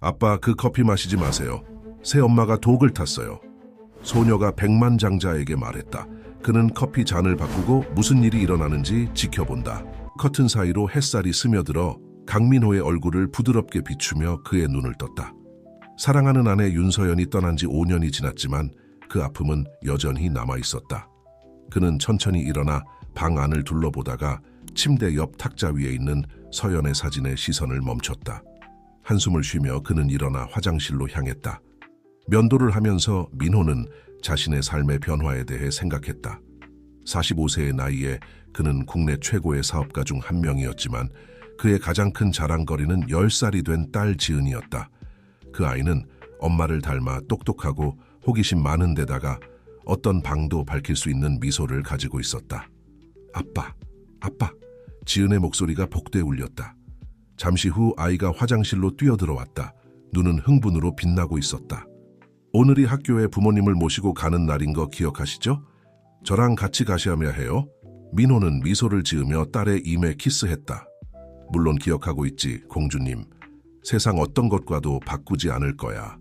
아빠, 그 커피 마시지 마세요. 새엄마가 독을 탔어요. 소녀가 백만장자에게 말했다. 그는 커피 잔을 바꾸고 무슨 일이 일어나는지 지켜본다. 커튼 사이로 햇살이 스며들어 강민호의 얼굴을 부드럽게 비추며 그의 눈을 떴다. 사랑하는 아내 윤서연이 떠난 지 5년이 지났지만 그 아픔은 여전히 남아있었다. 그는 천천히 일어나 방 안을 둘러보다가 침대 옆 탁자 위에 있는 서연의 사진에 시선을 멈췄다. 한숨을 쉬며 그는 일어나 화장실로 향했다. 면도를 하면서 민호는 자신의 삶의 변화에 대해 생각했다. 45세의 나이에 그는 국내 최고의 사업가 중 한 명이었지만 그의 가장 큰 자랑거리는 10살이 된 딸 지은이었다. 그 아이는 엄마를 닮아 똑똑하고 호기심 많은 데다가 어떤 방도 밝힐 수 있는 미소를 가지고 있었다. 아빠, 아빠. 지은의 목소리가 복돼 울렸다. 잠시 후 아이가 화장실로 뛰어들어왔다. 눈은 흥분으로 빛나고 있었다. 오늘이 학교에 부모님을 모시고 가는 날인 거 기억하시죠? 저랑 같이 가셔야 해요. 민호는 미소를 지으며 딸의 임에 키스했다. 물론 기억하고 있지, 공주님. 세상 어떤 것과도 바꾸지 않을 거야.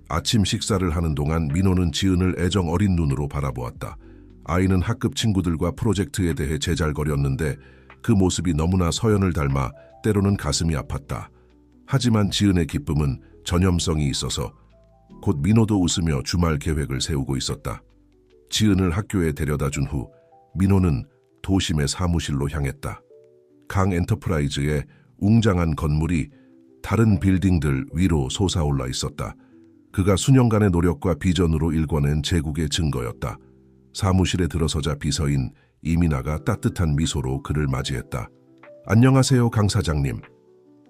아침 식사를 하는 동안 민호는 지은을 애정 어린 눈으로 바라보았다. 아이는 학급 친구들과 프로젝트에 대해 제잘거렸는데 그 모습이 너무나 서연을 닮아 때로는 가슴이 아팠다. 하지만 지은의 기쁨은 전염성이 있어서 곧 민호도 웃으며 주말 계획을 세우고 있었다. 지은을 학교에 데려다준 후 민호는 도심의 사무실로 향했다. 강 엔터프라이즈의 웅장한 건물이 다른 빌딩들 위로 솟아올라 있었다. 그가 수년간의 노력과 비전으로 일궈낸 제국의 증거였다. 사무실에 들어서자 비서인 이민아가 따뜻한 미소로 그를 맞이했다. 안녕하세요, 강 사장님.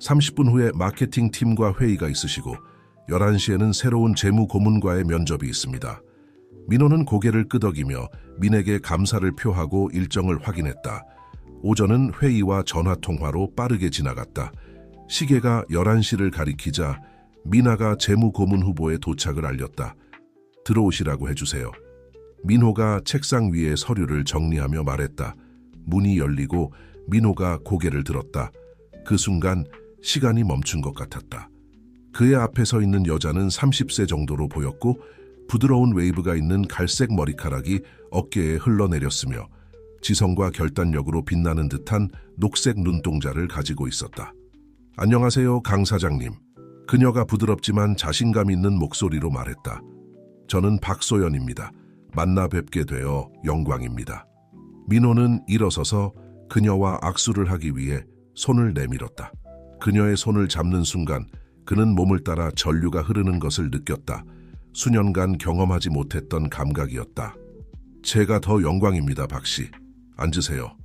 30분 후에 마케팅 팀과 회의가 있으시고 11시에는 새로운 재무 고문과의 면접이 있습니다. 민호는 고개를 끄덕이며 민에게 감사를 표하고 일정을 확인했다. 오전은 회의와 전화통화로 빠르게 지나갔다. 시계가 11시를 가리키자 민아가 재무 고문 후보의 도착을 알렸다. 들어오시라고 해주세요. 민호가 책상 위에 서류를 정리하며 말했다. 문이 열리고 민호가 고개를 들었다. 그 순간 시간이 멈춘 것 같았다. 그의 앞에 서 있는 여자는 30세 정도로 보였고 부드러운 웨이브가 있는 갈색 머리카락이 어깨에 흘러내렸으며 지성과 결단력으로 빛나는 듯한 녹색 눈동자를 가지고 있었다. 안녕하세요, 강 사장님. 그녀가 부드럽지만 자신감 있는 목소리로 말했다. 저는 박소연입니다. 만나 뵙게 되어 영광입니다. 민호는 일어서서 그녀와 악수를 하기 위해 손을 내밀었다. 그녀의 손을 잡는 순간 그는 몸을 따라 전류가 흐르는 것을 느꼈다. 수년간 경험하지 못했던 감각이었다. 제가 더 영광입니다, 박씨. 앉으세요.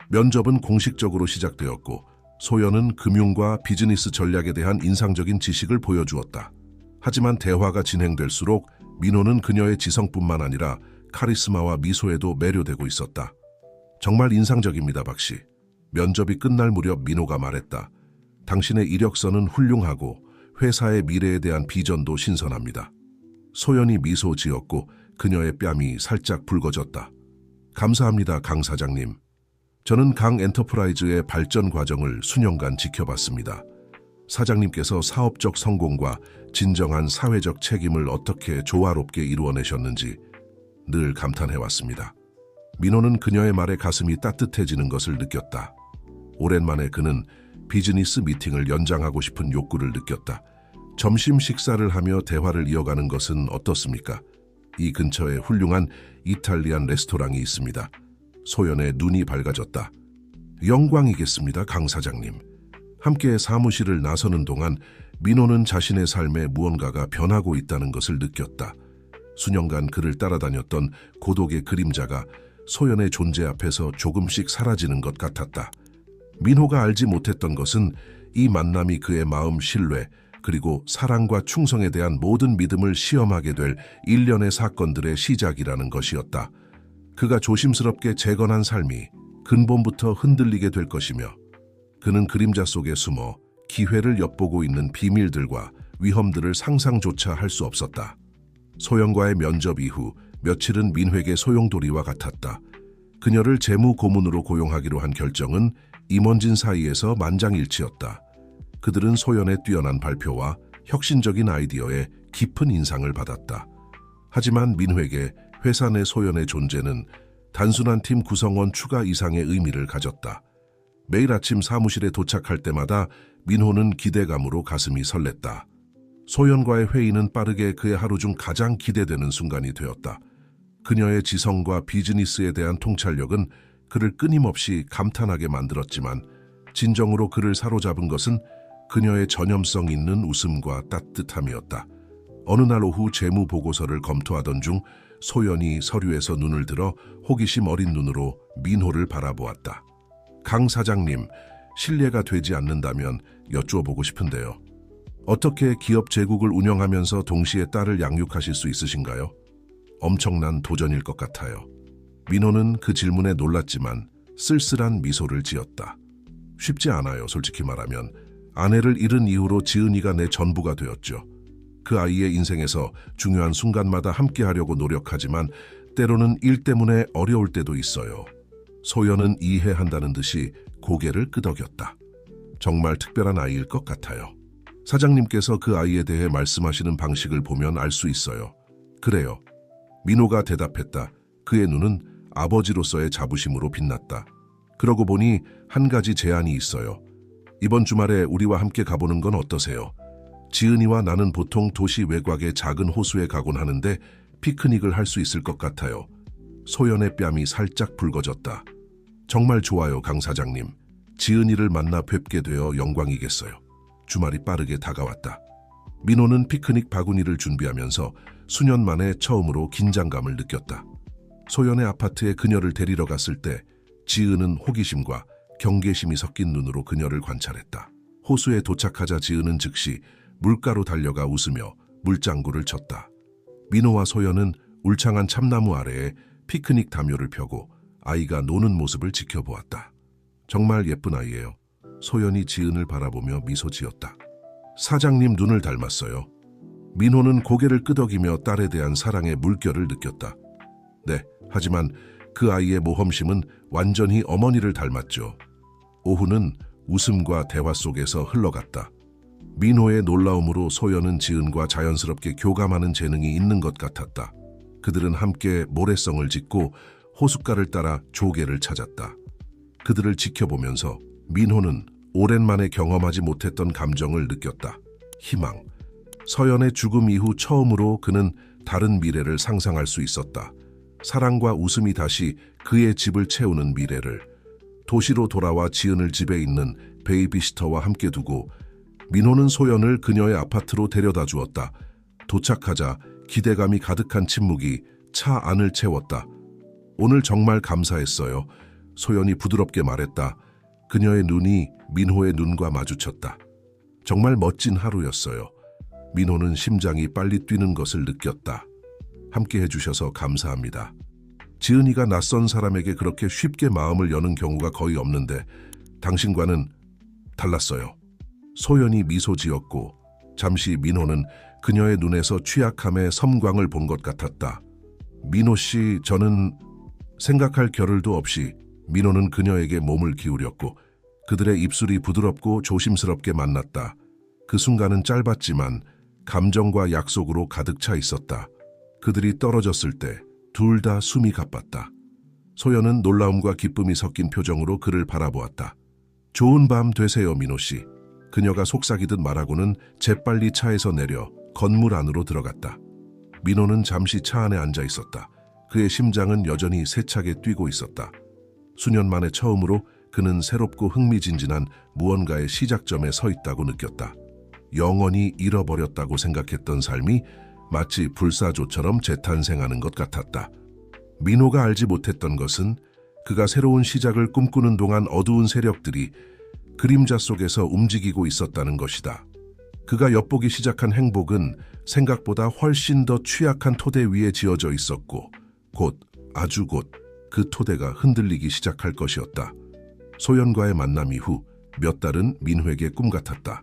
면접은 공식적으로 시작되었고 소연은 금융과 비즈니스 전략에 대한 인상적인 지식을 보여주었다. 하지만 대화가 진행될수록 민호는 그녀의 지성뿐만 아니라 카리스마와 미소에도 매료되고 있었다. 정말 인상적입니다, 박씨. 면접이 끝날 무렵 민호가 말했다. 당신의 이력서는 훌륭하고 회사의 미래에 대한 비전도 신선합니다. 소연이 미소 지었고 그녀의 뺨이 살짝 붉어졌다. 감사합니다, 강 사장님. 저는 강 엔터프라이즈의 발전 과정을 수년간 지켜봤습니다. 사장님께서 사업적 성공과 진정한 사회적 책임을 어떻게 조화롭게 이루어내셨는지 늘 감탄해왔습니다. 민호는 그녀의 말에 가슴이 따뜻해지는 것을 느꼈다. 오랜만에 그는 비즈니스 미팅을 연장하고 싶은 욕구를 느꼈다. 점심 식사를 하며 대화를 이어가는 것은 어떻습니까? 이 근처에 훌륭한 이탈리안 레스토랑이 있습니다. 소연의 눈이 밝아졌다. 영광이겠습니다, 강 사장님. 함께 사무실을 나서는 동안 민호는 자신의 삶에 무언가가 변하고 있다는 것을 느꼈다. 수년간 그를 따라다녔던 고독의 그림자가 소연의 존재 앞에서 조금씩 사라지는 것 같았다. 민호가 알지 못했던 것은 이 만남이 그의 마음 신뢰 그리고 사랑과 충성에 대한 모든 믿음을 시험하게 될 일련의 사건들의 시작이라는 것이었다. 그가 조심스럽게 재건한 삶이 근본부터 흔들리게 될 것이며 그는 그림자 속에 숨어 기회를 엿보고 있는 비밀들과 위험들을 상상조차 할 수 없었다. 소연과의 면접 이후 며칠은 민회계 소용돌이와 같았다. 그녀를 재무 고문으로 고용하기로 한 결정은 임원진 사이에서 만장일치였다. 그들은 소연의 뛰어난 발표와 혁신적인 아이디어에 깊은 인상을 받았다. 하지만 민호에게 회사 내 소연의 존재는 단순한 팀 구성원 추가 이상의 의미를 가졌다. 매일 아침 사무실에 도착할 때마다 민호는 기대감으로 가슴이 설렜다. 소연과의 회의는 빠르게 그의 하루 중 가장 기대되는 순간이 되었다. 그녀의 지성과 비즈니스에 대한 통찰력은 그를 끊임없이 감탄하게 만들었지만 진정으로 그를 사로잡은 것은 그녀의 전염성 있는 웃음과 따뜻함이었다. 어느 날 오후 재무 보고서를 검토하던 중 소연이 서류에서 눈을 들어 호기심 어린 눈으로 민호를 바라보았다. 강 사장님, 실례가 되지 않는다면 여쭈어보고 싶은데요. 어떻게 기업 제국을 운영하면서 동시에 딸을 양육하실 수 있으신가요? 엄청난 도전일 것 같아요. 민호는 그 질문에 놀랐지만 쓸쓸한 미소를 지었다. 쉽지 않아요, 솔직히 말하면. 아내를 잃은 이후로 지은이가 내 전부가 되었죠. 그 아이의 인생에서 중요한 순간마다 함께하려고 노력하지만 때로는 일 때문에 어려울 때도 있어요. 소연은 이해한다는 듯이 고개를 끄덕였다. 정말 특별한 아이일 것 같아요. 사장님께서 그 아이에 대해 말씀하시는 방식을 보면 알 수 있어요. 그래요. 민호가 대답했다. 그의 눈은 아버지로서의 자부심으로 빛났다. 그러고 보니 한 가지 제안이 있어요. 이번 주말에 우리와 함께 가보는 건 어떠세요? 지은이와 나는 보통 도시 외곽의 작은 호수에 가곤 하는데 피크닉을 할 수 있을 것 같아요. 소연의 뺨이 살짝 붉어졌다. 정말 좋아요, 강 사장님. 지은이를 만나 뵙게 되어 영광이겠어요. 주말이 빠르게 다가왔다. 민호는 피크닉 바구니를 준비하면서 수년 만에 처음으로 긴장감을 느꼈다. 소연의 아파트에 그녀를 데리러 갔을 때 지은은 호기심과 경계심이 섞인 눈으로 그녀를 관찰했다. 호수에 도착하자 지은은 즉시 물가로 달려가 웃으며 물장구를 쳤다. 민호와 소연은 울창한 참나무 아래에 피크닉 담요를 펴고 아이가 노는 모습을 지켜보았다. 정말 예쁜 아이예요. 소연이 지은을 바라보며 미소 지었다. 사장님 눈을 닮았어요. 민호는 고개를 끄덕이며 딸에 대한 사랑의 물결을 느꼈다. 네, 하지만 그 아이의 모험심은 완전히 어머니를 닮았죠. 오후는 웃음과 대화 속에서 흘러갔다. 민호의 놀라움으로 소연은 지은과 자연스럽게 교감하는 재능이 있는 것 같았다. 그들은 함께 모래성을 짓고 호숫가를 따라 조개를 찾았다. 그들을 지켜보면서 민호는 오랜만에 경험하지 못했던 감정을 느꼈다. 희망. 서연의 죽음 이후 처음으로 그는 다른 미래를 상상할 수 있었다. 사랑과 웃음이 다시 그의 집을 채우는 미래를. 도시로 돌아와 지은을 집에 있는 베이비시터와 함께 두고 민호는 소연을 그녀의 아파트로 데려다 주었다. 도착하자 기대감이 가득한 침묵이 차 안을 채웠다. 오늘 정말 감사했어요. 소연이 부드럽게 말했다. 그녀의 눈이 민호의 눈과 마주쳤다. 정말 멋진 하루였어요. 민호는 심장이 빨리 뛰는 것을 느꼈다. 함께 해주셔서 감사합니다. 지은이가 낯선 사람에게 그렇게 쉽게 마음을 여는 경우가 거의 없는데 당신과는 달랐어요. 소연이 미소 지었고 잠시 민호는 그녀의 눈에서 취약함의 섬광을 본 것 같았다. 민호 씨, 저는 생각할 겨를도 없이 민호는 그녀에게 몸을 기울였고 그들의 입술이 부드럽고 조심스럽게 만났다. 그 순간은 짧았지만 감정과 약속으로 가득 차 있었다. 그들이 떨어졌을 때 둘 다 숨이 가빴다. 소연은 놀라움과 기쁨이 섞인 표정으로 그를 바라보았다. 좋은 밤 되세요, 민호 씨. 그녀가 속삭이듯 말하고는 재빨리 차에서 내려 건물 안으로 들어갔다. 민호는 잠시 차 안에 앉아 있었다. 그의 심장은 여전히 세차게 뛰고 있었다. 수년 만에 처음으로 그는 새롭고 흥미진진한 무언가의 시작점에 서 있다고 느꼈다. 영원히 잃어버렸다고 생각했던 삶이 마치 불사조처럼 재탄생하는 것 같았다. 민호가 알지 못했던 것은 그가 새로운 시작을 꿈꾸는 동안 어두운 세력들이 그림자 속에서 움직이고 있었다는 것이다. 그가 엿보기 시작한 행복은 생각보다 훨씬 더 취약한 토대 위에 지어져 있었고 곧, 아주 곧 그 토대가 흔들리기 시작할 것이었다. 소연과의 만남 이후 몇 달은 민호에게 꿈 같았다.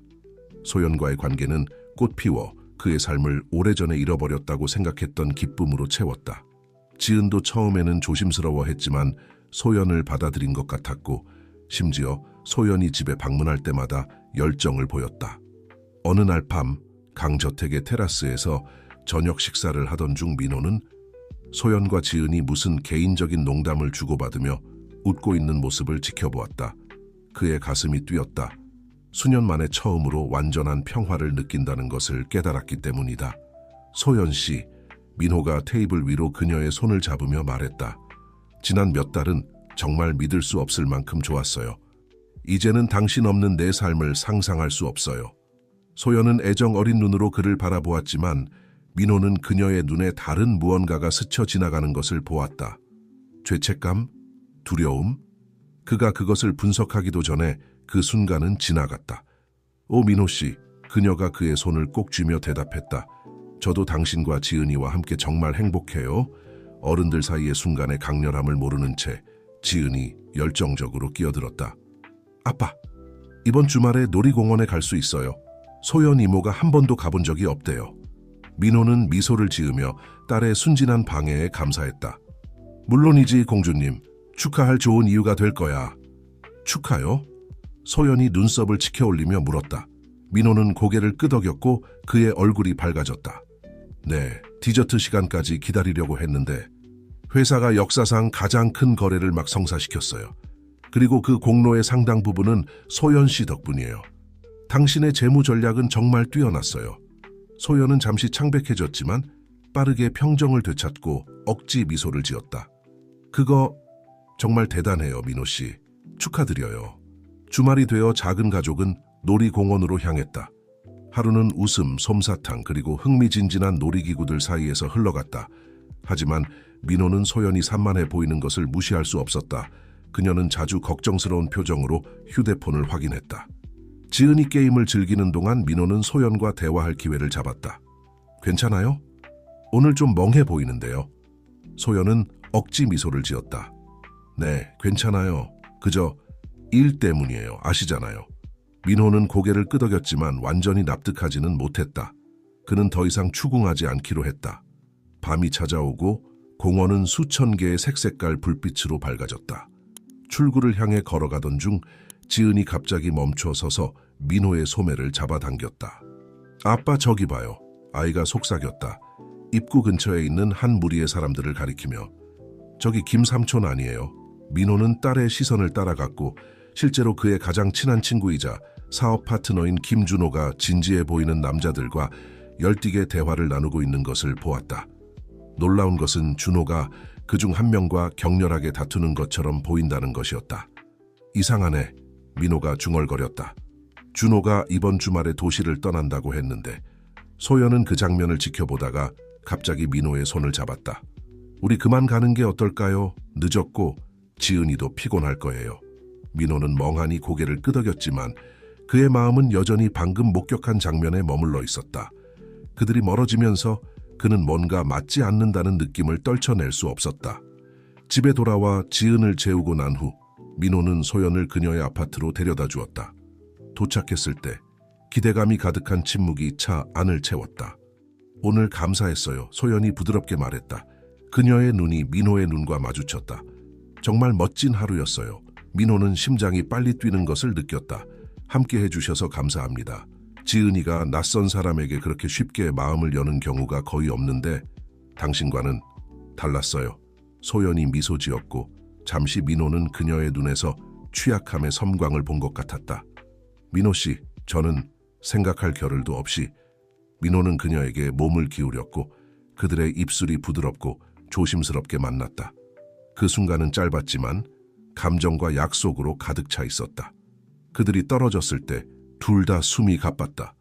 소연과의 관계는 꽃피워 그의 삶을 오래전에 잃어버렸다고 생각했던 기쁨으로 채웠다. 지은도 처음에는 조심스러워했지만 소연을 받아들인 것 같았고 심지어 소연이 집에 방문할 때마다 열정을 보였다. 어느 날 밤 강저택의 테라스에서 저녁 식사를 하던 중 민호는 소연과 지은이 무슨 개인적인 농담을 주고받으며 웃고 있는 모습을 지켜보았다. 그의 가슴이 뛰었다. 수년 만에 처음으로 완전한 평화를 느낀다는 것을 깨달았기 때문이다. 소연 씨, 민호가 테이블 위로 그녀의 손을 잡으며 말했다. 지난 몇 달은 정말 믿을 수 없을 만큼 좋았어요. 이제는 당신 없는 내 삶을 상상할 수 없어요. 소연은 애정 어린 눈으로 그를 바라보았지만 민호는 그녀의 눈에 다른 무언가가 스쳐 지나가는 것을 보았다. 죄책감? 두려움? 그가 그것을 분석하기도 전에 그 순간은 지나갔다. 오 민호 씨, 그녀가 그의 손을 꼭 쥐며 대답했다. 저도 당신과 지은이와 함께 정말 행복해요. 어른들 사이의 순간의 강렬함을 모르는 채 지은이 열정적으로 끼어들었다. 아빠, 이번 주말에 놀이공원에 갈 수 있어요. 소연 이모가 한 번도 가본 적이 없대요. 민호는 미소를 지으며 딸의 순진한 방해에 감사했다. 물론이지 공주님, 축하할 좋은 이유가 될 거야. 축하요? 소연이 눈썹을 치켜올리며 물었다. 민호는 고개를 끄덕였고 그의 얼굴이 밝아졌다. 네, 디저트 시간까지 기다리려고 했는데 회사가 역사상 가장 큰 거래를 막 성사시켰어요. 그리고 그 공로의 상당 부분은 소연 씨 덕분이에요. 당신의 재무 전략은 정말 뛰어났어요. 소연은 잠시 창백해졌지만 빠르게 평정을 되찾고 억지 미소를 지었다. 그거 정말 대단해요, 민호 씨. 축하드려요. 주말이 되어 작은 가족은 놀이공원으로 향했다. 하루는 웃음, 솜사탕 그리고 흥미진진한 놀이기구들 사이에서 흘러갔다. 하지만 민호는 소연이 산만해 보이는 것을 무시할 수 없었다. 그녀는 자주 걱정스러운 표정으로 휴대폰을 확인했다. 지은이 게임을 즐기는 동안 민호는 소연과 대화할 기회를 잡았다. 괜찮아요? 오늘 좀 멍해 보이는데요. 소연은 억지 미소를 지었다. 네, 괜찮아요. 그저 일 때문이에요. 아시잖아요. 민호는 고개를 끄덕였지만 완전히 납득하지는 못했다. 그는 더 이상 추궁하지 않기로 했다. 밤이 찾아오고 공원은 수천 개의 색색깔 불빛으로 밝아졌다. 출구를 향해 걸어가던 중 지은이 갑자기 멈춰 서서 민호의 소매를 잡아당겼다. 아빠 저기 봐요. 아이가 속삭였다. 입구 근처에 있는 한 무리의 사람들을 가리키며. 저기 김삼촌 아니에요. 민호는 딸의 시선을 따라갔고 실제로 그의 가장 친한 친구이자 사업 파트너인 김준호가 진지해 보이는 남자들과 열띠게 대화를 나누고 있는 것을 보았다. 놀라운 것은 준호가 그중 한 명과 격렬하게 다투는 것처럼 보인다는 것이었다. 이상하네. 민호가 중얼거렸다. 준호가 이번 주말에 도시를 떠난다고 했는데 소연은 그 장면을 지켜보다가 갑자기 민호의 손을 잡았다. 우리 그만 가는 게 어떨까요? 늦었고 지은이도 피곤할 거예요. 민호는 멍하니 고개를 끄덕였지만 그의 마음은 여전히 방금 목격한 장면에 머물러 있었다. 그들이 멀어지면서 그는 뭔가 맞지 않는다는 느낌을 떨쳐낼 수 없었다. 집에 돌아와 지은을 재우고 난 후 민호는 소연을 그녀의 아파트로 데려다 주었다. 도착했을 때 기대감이 가득한 침묵이 차 안을 채웠다. 오늘 감사했어요. 소연이 부드럽게 말했다. 그녀의 눈이 민호의 눈과 마주쳤다. 정말 멋진 하루였어요. 민호는 심장이 빨리 뛰는 것을 느꼈다. 함께 해주셔서 감사합니다. 지은이가 낯선 사람에게 그렇게 쉽게 마음을 여는 경우가 거의 없는데 당신과는 달랐어요. 소연이 미소 지었고 잠시 민호는 그녀의 눈에서 취약함의 섬광을 본 것 같았다. 민호 씨, 저는 생각할 겨를도 없이. 민호는 그녀에게 몸을 기울였고 그들의 입술이 부드럽고 조심스럽게 만났다. 그 순간은 짧았지만 감정과 약속으로 가득 차 있었다. 그들이 떨어졌을 때 둘 다 숨이 가빴다.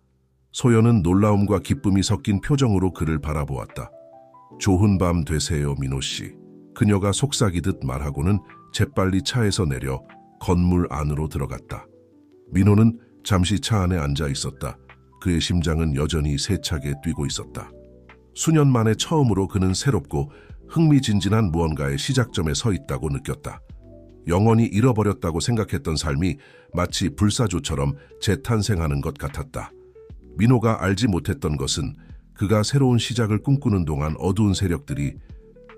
소연은 놀라움과 기쁨이 섞인 표정으로 그를 바라보았다. 좋은 밤 되세요, 민호 씨. 그녀가 속삭이듯 말하고는 재빨리 차에서 내려 건물 안으로 들어갔다. 민호는 잠시 차 안에 앉아 있었다. 그의 심장은 여전히 세차게 뛰고 있었다. 수년 만에 처음으로 그는 새롭고 흥미진진한 무언가의 시작점에 서 있다고 느꼈다. 영원히 잃어버렸다고 생각했던 삶이 마치 불사조처럼 재탄생하는 것 같았다. 민호가 알지 못했던 것은 그가 새로운 시작을 꿈꾸는 동안 어두운 세력들이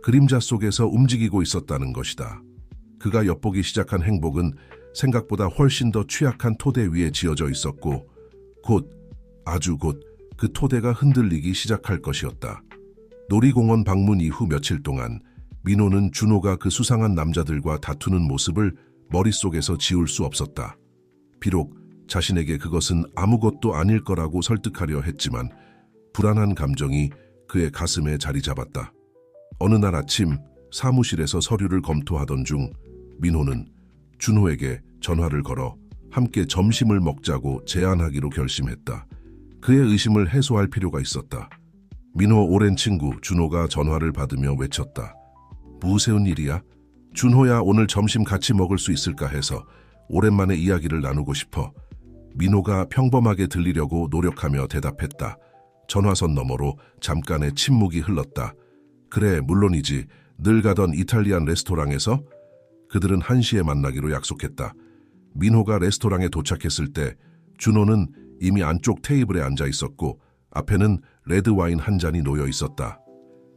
그림자 속에서 움직이고 있었다는 것이다. 그가 엿보기 시작한 행복은 생각보다 훨씬 더 취약한 토대 위에 지어져 있었고 아주 곧 그 토대가 흔들리기 시작할 것이었다. 놀이공원 방문 이후 며칠 동안 민호는 준호가 그 수상한 남자들과 다투는 모습을 머릿속에서 지울 수 없었다. 비록 자신에게 그것은 아무것도 아닐 거라고 설득하려 했지만 불안한 감정이 그의 가슴에 자리 잡았다. 어느 날 아침 사무실에서 서류를 검토하던 중 민호는 준호에게 전화를 걸어 함께 점심을 먹자고 제안하기로 결심했다. 그의 의심을 해소할 필요가 있었다. 민호 오랜 친구 준호가 전화를 받으며 외쳤다. 무세운 일이야? 준호야, 오늘 점심 같이 먹을 수 있을까 해서 오랜만에 이야기를 나누고 싶어. 민호가 평범하게 들리려고 노력하며 대답했다. 전화선 너머로 잠깐의 침묵이 흘렀다. 그래, 물론이지. 늘 가던 이탈리안 레스토랑에서? 그들은 1시에 만나기로 약속했다. 민호가 레스토랑에 도착했을 때 준호는 이미 안쪽 테이블에 앉아 있었고 앞에는 레드와인 한 잔이 놓여 있었다.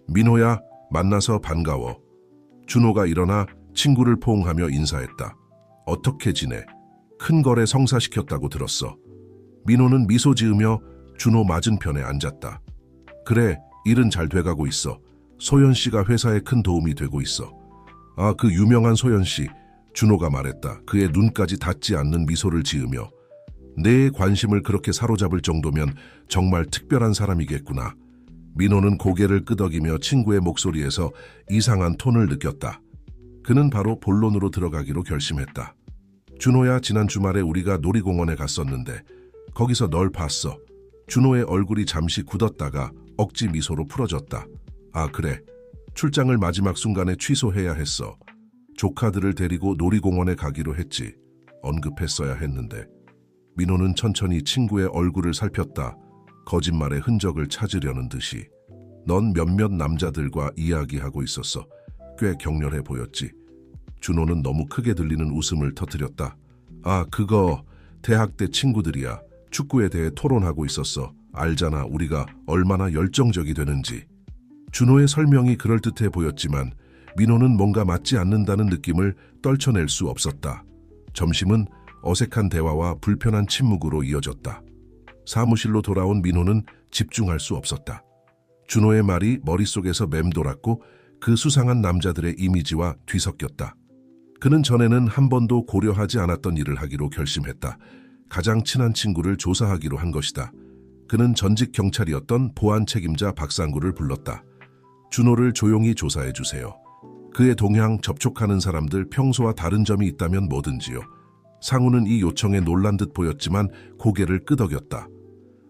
민호야, 만나서 반가워. 준호가 일어나 친구를 포옹하며 인사했다. 어떻게 지내? 큰 거래 성사시켰다고 들었어. 민호는 미소 지으며 준호 맞은편에 앉았다. 그래, 일은 잘 돼가고 있어. 소연 씨가 회사에 큰 도움이 되고 있어. 아, 그 유명한 소연 씨. 준호가 말했다. 그의 눈까지 닿지 않는 미소를 지으며. 내 관심을 그렇게 사로잡을 정도면 정말 특별한 사람이겠구나. 민호는 고개를 끄덕이며 친구의 목소리에서 이상한 톤을 느꼈다. 그는 바로 본론으로 들어가기로 결심했다. 준호야, 지난 주말에 우리가 놀이공원에 갔었는데 거기서 널 봤어. 준호의 얼굴이 잠시 굳었다가 억지 미소로 풀어졌다. 아, 그래. 출장을 마지막 순간에 취소해야 했어. 조카들을 데리고 놀이공원에 가기로 했지. 언급했어야 했는데. 민호는 천천히 친구의 얼굴을 살폈다. 거짓말의 흔적을 찾으려는 듯이. 넌 몇몇 남자들과 이야기하고 있었어. 꽤 격렬해 보였지. 준호는 너무 크게 들리는 웃음을 터뜨렸다. 아, 그거 대학 때 친구들이야. 축구에 대해 토론하고 있었어. 알잖아, 우리가 얼마나 열정적이 되는지. 준호의 설명이 그럴듯해 보였지만 민호는 뭔가 맞지 않는다는 느낌을 떨쳐낼 수 없었다. 점심은 어색한 대화와 불편한 침묵으로 이어졌다. 사무실로 돌아온 민호는 집중할 수 없었다. 준호의 말이 머릿속에서 맴돌았고 그 수상한 남자들의 이미지와 뒤섞였다. 그는 전에는 한 번도 고려하지 않았던 일을 하기로 결심했다. 가장 친한 친구를 조사하기로 한 것이다. 그는 전직 경찰이었던 보안 책임자 박상구를 불렀다. 준호를 조용히 조사해 주세요. 그의 동향, 접촉하는 사람들, 평소와 다른 점이 있다면 뭐든지요. 상우는 이 요청에 놀란 듯 보였지만 고개를 끄덕였다.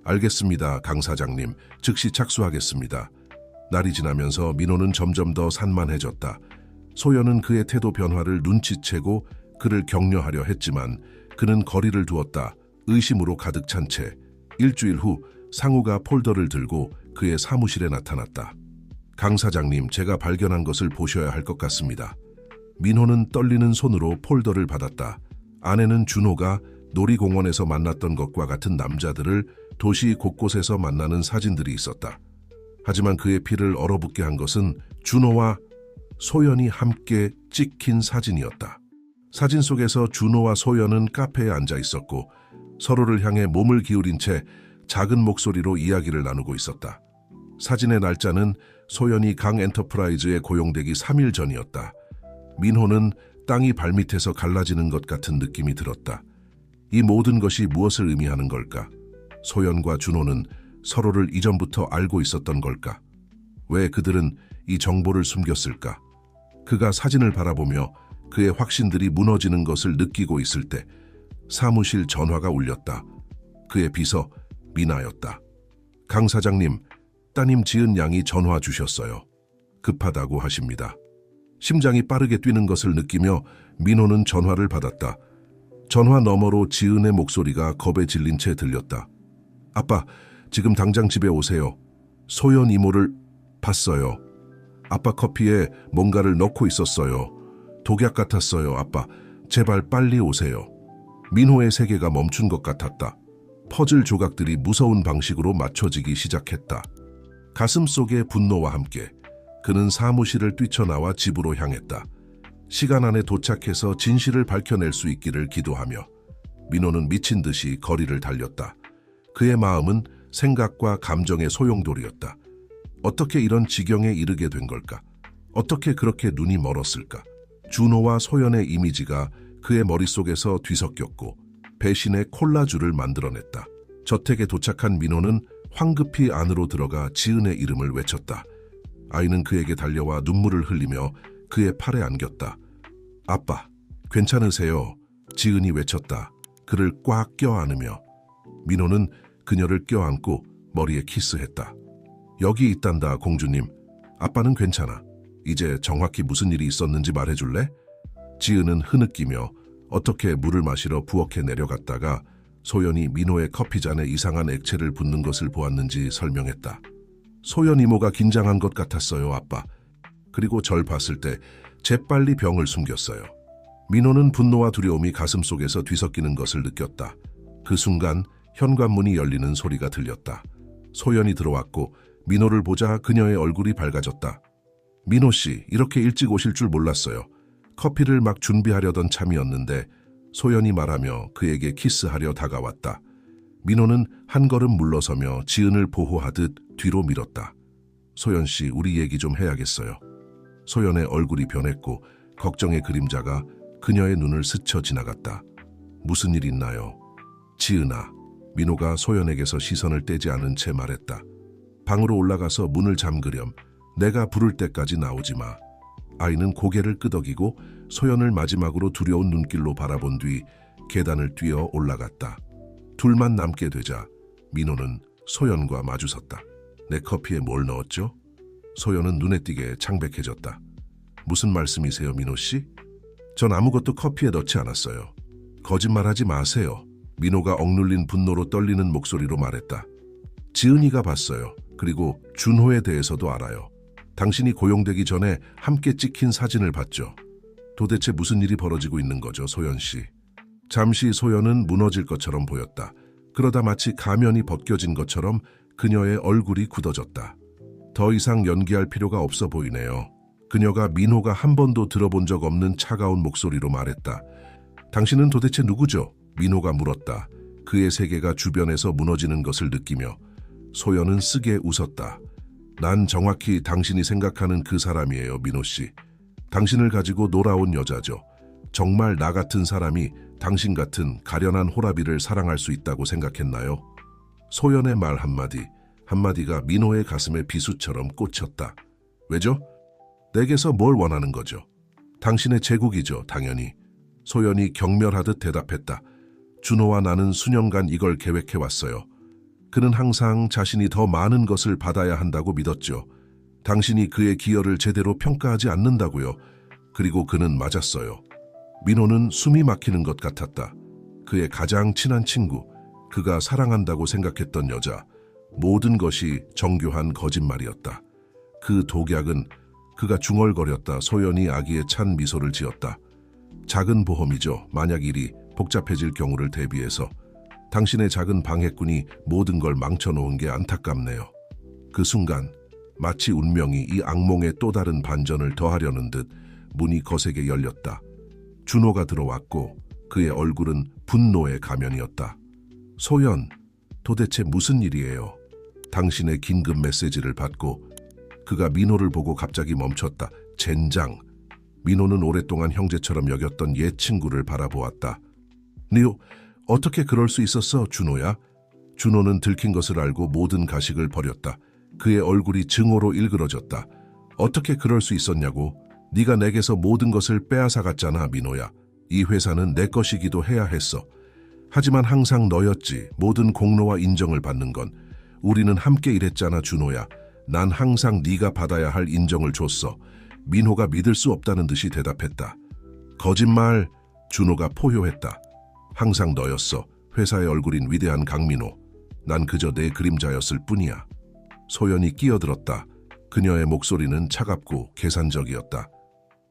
알겠습니다, 강 사장님. 즉시 착수하겠습니다. 날이 지나면서 민호는 점점 더 산만해졌다. 소연은 그의 태도 변화를 눈치채고 그를 격려하려 했지만 그는 거리를 두었다. 의심으로 가득 찬 채. 일주일 후 상우가 폴더를 들고 그의 사무실에 나타났다. 강 사장님, 제가 발견한 것을 보셔야 할 것 같습니다. 민호는 떨리는 손으로 폴더를 받았다. 안에는 준호가 놀이공원에서 만났던 것과 같은 남자들을 도시 곳곳에서 만나는 사진들이 있었다. 하지만 그의 피를 얼어붙게 한 것은 준호와 소연이 함께 찍힌 사진이었다. 사진 속에서 준호와 소연은 카페에 앉아 있었고 서로를 향해 몸을 기울인 채 작은 목소리로 이야기를 나누고 있었다. 사진의 날짜는 소연이 강 엔터프라이즈에 고용되기 3일 전이었다. 민호는 땅이 발밑에서 갈라지는 것 같은 느낌이 들었다. 이 모든 것이 무엇을 의미하는 걸까? 소연과 준호는 서로를 이전부터 알고 있었던 걸까? 왜 그들은 이 정보를 숨겼을까? 그가 사진을 바라보며 그의 확신들이 무너지는 것을 느끼고 있을 때 사무실 전화가 울렸다. 그의 비서 미나였다. 강 사장님, 따님 지은 양이 전화 주셨어요. 급하다고 하십니다. 심장이 빠르게 뛰는 것을 느끼며 민호는 전화를 받았다. 전화 너머로 지은의 목소리가 겁에 질린 채 들렸다. 아빠, 지금 당장 집에 오세요. 소연 이모를 봤어요. 아빠 커피에 뭔가를 넣고 있었어요. 독약 같았어요. 아빠, 제발 빨리 오세요. 민호의 세계가 멈춘 것 같았다. 퍼즐 조각들이 무서운 방식으로 맞춰지기 시작했다. 가슴 속의 분노와 함께 그는 사무실을 뛰쳐나와 집으로 향했다. 시간 안에 도착해서 진실을 밝혀낼 수 있기를 기도하며 민호는 미친 듯이 거리를 달렸다. 그의 마음은 생각과 감정의 소용돌이였다. 어떻게 이런 지경에 이르게 된 걸까? 어떻게 그렇게 눈이 멀었을까? 준호와 소연의 이미지가 그의 머릿속에서 뒤섞였고 배신의 콜라주를 만들어냈다. 저택에 도착한 민호는 황급히 안으로 들어가 지은의 이름을 외쳤다. 아이는 그에게 달려와 눈물을 흘리며 그의 팔에 안겼다. 아빠, 괜찮으세요? 지은이 외쳤다. 그를 꽉 껴안으며. 민호는 그녀를 껴안고 머리에 키스했다. 여기 있단다, 공주님. 아빠는 괜찮아. 이제 정확히 무슨 일이 있었는지 말해줄래? 지은은 흐느끼며 어떻게 물을 마시러 부엌에 내려갔다가 소연이 민호의 커피잔에 이상한 액체를 붓는 것을 보았는지 설명했다. 소연 이모가 긴장한 것 같았어요, 아빠. 그리고 절 봤을 때 재빨리 병을 숨겼어요. 민호는 분노와 두려움이 가슴속에서 뒤섞이는 것을 느꼈다. 그 순간 현관문이 열리는 소리가 들렸다. 소연이 들어왔고 민호를 보자 그녀의 얼굴이 밝아졌다. 민호 씨, 이렇게 일찍 오실 줄 몰랐어요. 커피를 막 준비하려던 참이었는데 소연이 말하며 그에게 키스하려 다가왔다. 민호는 한 걸음 물러서며 지은을 보호하듯 뒤로 밀었다. 소연 씨, 우리 얘기 좀 해야겠어요. 소연의 얼굴이 변했고 걱정의 그림자가 그녀의 눈을 스쳐 지나갔다. 무슨 일 있나요? 지은아, 민호가 소연에게서 시선을 떼지 않은 채 말했다. 방으로 올라가서 문을 잠그렴. 내가 부를 때까지 나오지 마. 아이는 고개를 끄덕이고 소연을 마지막으로 두려운 눈길로 바라본 뒤 계단을 뛰어 올라갔다. 둘만 남게 되자 민호는 소연과 마주섰다. 내 커피에 뭘 넣었죠? 소연은 눈에 띄게 창백해졌다. 무슨 말씀이세요, 민호 씨? 전 아무것도 커피에 넣지 않았어요. 거짓말하지 마세요. 민호가 억눌린 분노로 떨리는 목소리로 말했다. 지은이가 봤어요. 그리고 준호에 대해서도 알아요. 당신이 고용되기 전에 함께 찍힌 사진을 봤죠. 도대체 무슨 일이 벌어지고 있는 거죠, 소연 씨? 잠시 소연은 무너질 것처럼 보였다. 그러다 마치 가면이 벗겨진 것처럼 그녀의 얼굴이 굳어졌다. 더 이상 연기할 필요가 없어 보이네요. 그녀가 민호가 한 번도 들어본 적 없는 차가운 목소리로 말했다. 당신은 도대체 누구죠? 민호가 물었다. 그의 세계가 주변에서 무너지는 것을 느끼며. 소연은 쓰게 웃었다. 난 정확히 당신이 생각하는 그 사람이에요, 민호 씨. 당신을 가지고 놀아온 여자죠. 정말 나 같은 사람이 당신 같은 가련한 호라비를 사랑할 수 있다고 생각했나요? 소연의 말 한마디가 민호의 가슴에 비수처럼 꽂혔다. 왜죠? 내게서 뭘 원하는 거죠? 당신의 제국이죠, 당연히. 소연이 경멸하듯 대답했다. 준호와 나는 수년간 이걸 계획해왔어요. 그는 항상 자신이 더 많은 것을 받아야 한다고 믿었죠. 당신이 그의 기여를 제대로 평가하지 않는다고요. 그리고 그는 맞았어요. 민호는 숨이 막히는 것 같았다. 그의 가장 친한 친구, 그가 사랑한다고 생각했던 여자, 모든 것이 정교한 거짓말이었다. 그 독약은 그가 중얼거렸다. 소연이 아기에 찬 미소를 지었다. 작은 보험이죠. 만약 일이 복잡해질 경우를 대비해서. 당신의 작은 방해꾼이 모든 걸 망쳐놓은 게 안타깝네요. 그 순간 마치 운명이 이 악몽에 또 다른 반전을 더하려는 듯 문이 거세게 열렸다. 준호가 들어왔고 그의 얼굴은 분노의 가면이었다. 소연, 도대체 무슨 일이에요? 당신의 긴급 메시지를 받고. 그가 민호를 보고 갑자기 멈췄다. 젠장. 민호는 오랫동안 형제처럼 여겼던 옛 친구를 바라보았다. 니오, 어떻게 그럴 수 있었어, 준호야? 준호는 들킨 것을 알고 모든 가식을 버렸다. 그의 얼굴이 증오로 일그러졌다. 어떻게 그럴 수 있었냐고? 네가 내게서 모든 것을 빼앗아갔잖아, 민호야. 이 회사는 내 것이기도 해야 했어. 하지만 항상 너였지. 모든 공로와 인정을 받는 건. 우리는 함께 일했잖아, 준호야. 난 항상 네가 받아야 할 인정을 줬어. 민호가 믿을 수 없다는 듯이 대답했다. 거짓말. 준호가 포효했다. 항상 너였어. 회사의 얼굴인 위대한 강민호. 난 그저 내 그림자였을 뿐이야. 소연이 끼어들었다. 그녀의 목소리는 차갑고 계산적이었다.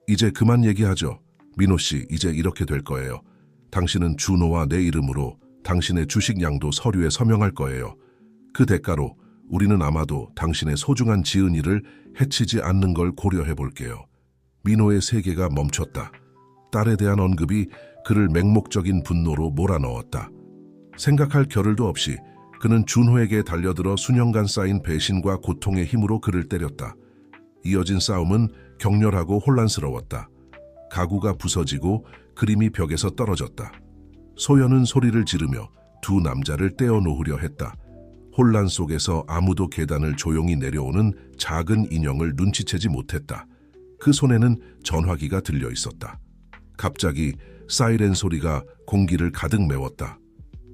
이제 그만 얘기하죠. 민호 씨, 이제 이렇게 될 거예요. 당신은 준호와 내 이름으로 당신의 주식 양도 서류에 서명할 거예요. 그 대가로 우리는 아마도 당신의 소중한 지은이를 해치지 않는 걸 고려해 볼게요. 민호의 세계가 멈췄다. 딸에 대한 언급이 그를 맹목적인 분노로 몰아넣었다. 생각할 겨를도 없이 그는 준호에게 달려들어 수년간 쌓인 배신과 고통의 힘으로 그를 때렸다. 이어진 싸움은 격렬하고 혼란스러웠다. 가구가 부서지고 그림이 벽에서 떨어졌다. 소연은 소리를 지르며 두 남자를 떼어 놓으려 했다. 혼란 속에서 아무도 계단을 조용히 내려오는 작은 인형을 눈치채지 못했다. 그 손에는 전화기가 들려 있었다. 갑자기 사이렌 소리가 공기를 가득 메웠다.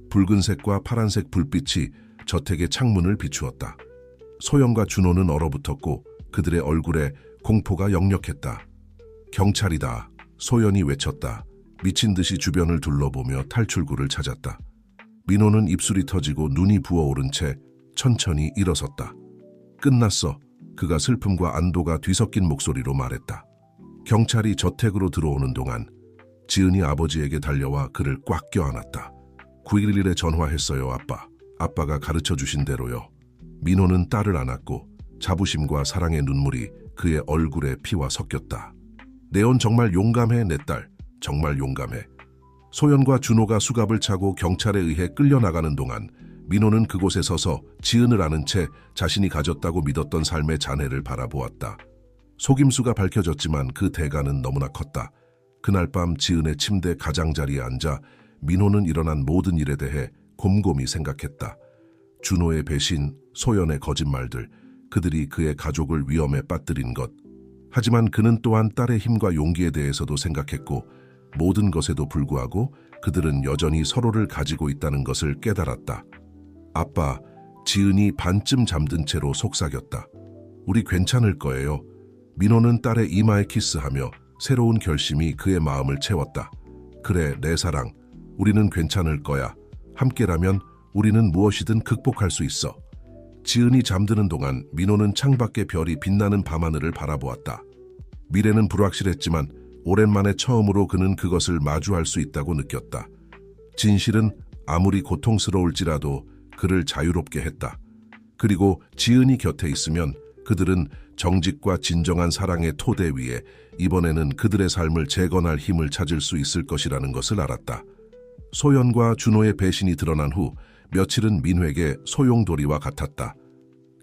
붉은색과 파란색 불빛이 저택의 창문을 비추었다. 소연과 준호는 얼어붙었고 그들의 얼굴에 공포가 역력했다. 경찰이다. 소연이 외쳤다. 미친 듯이 주변을 둘러보며 탈출구를 찾았다. 민호는 입술이 터지고 눈이 부어오른 채 천천히 일어섰다. 끝났어. 그가 슬픔과 안도가 뒤섞인 목소리로 말했다. 경찰이 저택으로 들어오는 동안 지은이 아버지에게 달려와 그를 꽉 껴안았다. 911에 전화했어요, 아빠. 아빠가 가르쳐 주신 대로요. 민호는 딸을 안았고 자부심과 사랑의 눈물이 그의 얼굴에 피와 섞였다. 네온 정말 용감해, 내 딸. 정말 용감해. 소연과 준호가 수갑을 차고 경찰에 의해 끌려나가는 동안 민호는 그곳에 서서 지은을 안은 채 자신이 가졌다고 믿었던 삶의 잔해를 바라보았다. 속임수가 밝혀졌지만 그 대가는 너무나 컸다. 그날 밤 지은의 침대 가장자리에 앉아 민호는 일어난 모든 일에 대해 곰곰이 생각했다. 준호의 배신, 소연의 거짓말들, 그들이 그의 가족을 위험에 빠뜨린 것. 하지만 그는 또한 딸의 힘과 용기에 대해서도 생각했고 모든 것에도 불구하고 그들은 여전히 서로를 가지고 있다는 것을 깨달았다. 아빠, 지은이 반쯤 잠든 채로 속삭였다. 우리 괜찮을 거예요. 민호는 딸의 이마에 키스하며 새로운 결심이 그의 마음을 채웠다. 그래, 내 사랑. 우리는 괜찮을 거야. 함께라면 우리는 무엇이든 극복할 수 있어. 지은이 잠드는 동안 민호는 창밖의 별이 빛나는 밤하늘을 바라보았다. 미래는 불확실했지만 오랜만에 처음으로 그는 그것을 마주할 수 있다고 느꼈다. 진실은 아무리 고통스러울지라도 그를 자유롭게 했다. 그리고 지은이 곁에 있으면 그들은 정직과 진정한 사랑의 토대 위에 이번에는 그들의 삶을 재건할 힘을 찾을 수 있을 것이라는 것을 알았다. 소연과 준호의 배신이 드러난 후 며칠은 민호에게 소용돌이와 같았다.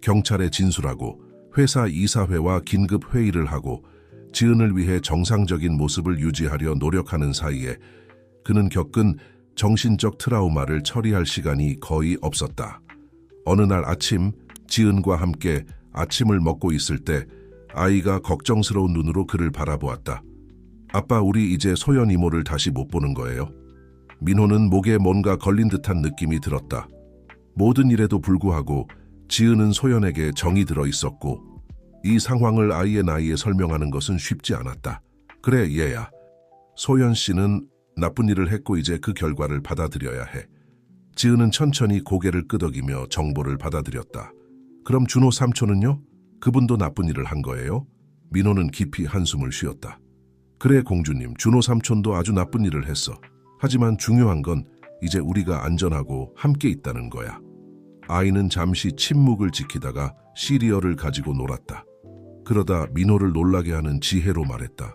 경찰에 진술하고 회사 이사회와 긴급 회의를 하고 지은을 위해 정상적인 모습을 유지하려 노력하는 사이에 그는 겪은 정신적 트라우마를 처리할 시간이 거의 없었다. 어느 날 아침 지은과 함께 아침을 먹고 있을 때 아이가 걱정스러운 눈으로 그를 바라보았다. 아빠, 우리 이제 소연 이모를 다시 못 보는 거예요? 민호는 목에 뭔가 걸린 듯한 느낌이 들었다. 모든 일에도 불구하고 지은은 소연에게 정이 들어 있었고 이 상황을 아이의 나이에 설명하는 것은 쉽지 않았다. 그래, 얘야. 소연 씨는 나쁜 일을 했고 이제 그 결과를 받아들여야 해. 지은은 천천히 고개를 끄덕이며 정보를 받아들였다. 그럼 준호 삼촌은요? 그분도 나쁜 일을 한 거예요? 민호는 깊이 한숨을 쉬었다. 그래, 공주님, 준호 삼촌도 아주 나쁜 일을 했어. 하지만 중요한 건 이제 우리가 안전하고 함께 있다는 거야. 아이는 잠시 침묵을 지키다가 시리얼을 가지고 놀았다. 그러다 민호를 놀라게 하는 지혜로 말했다.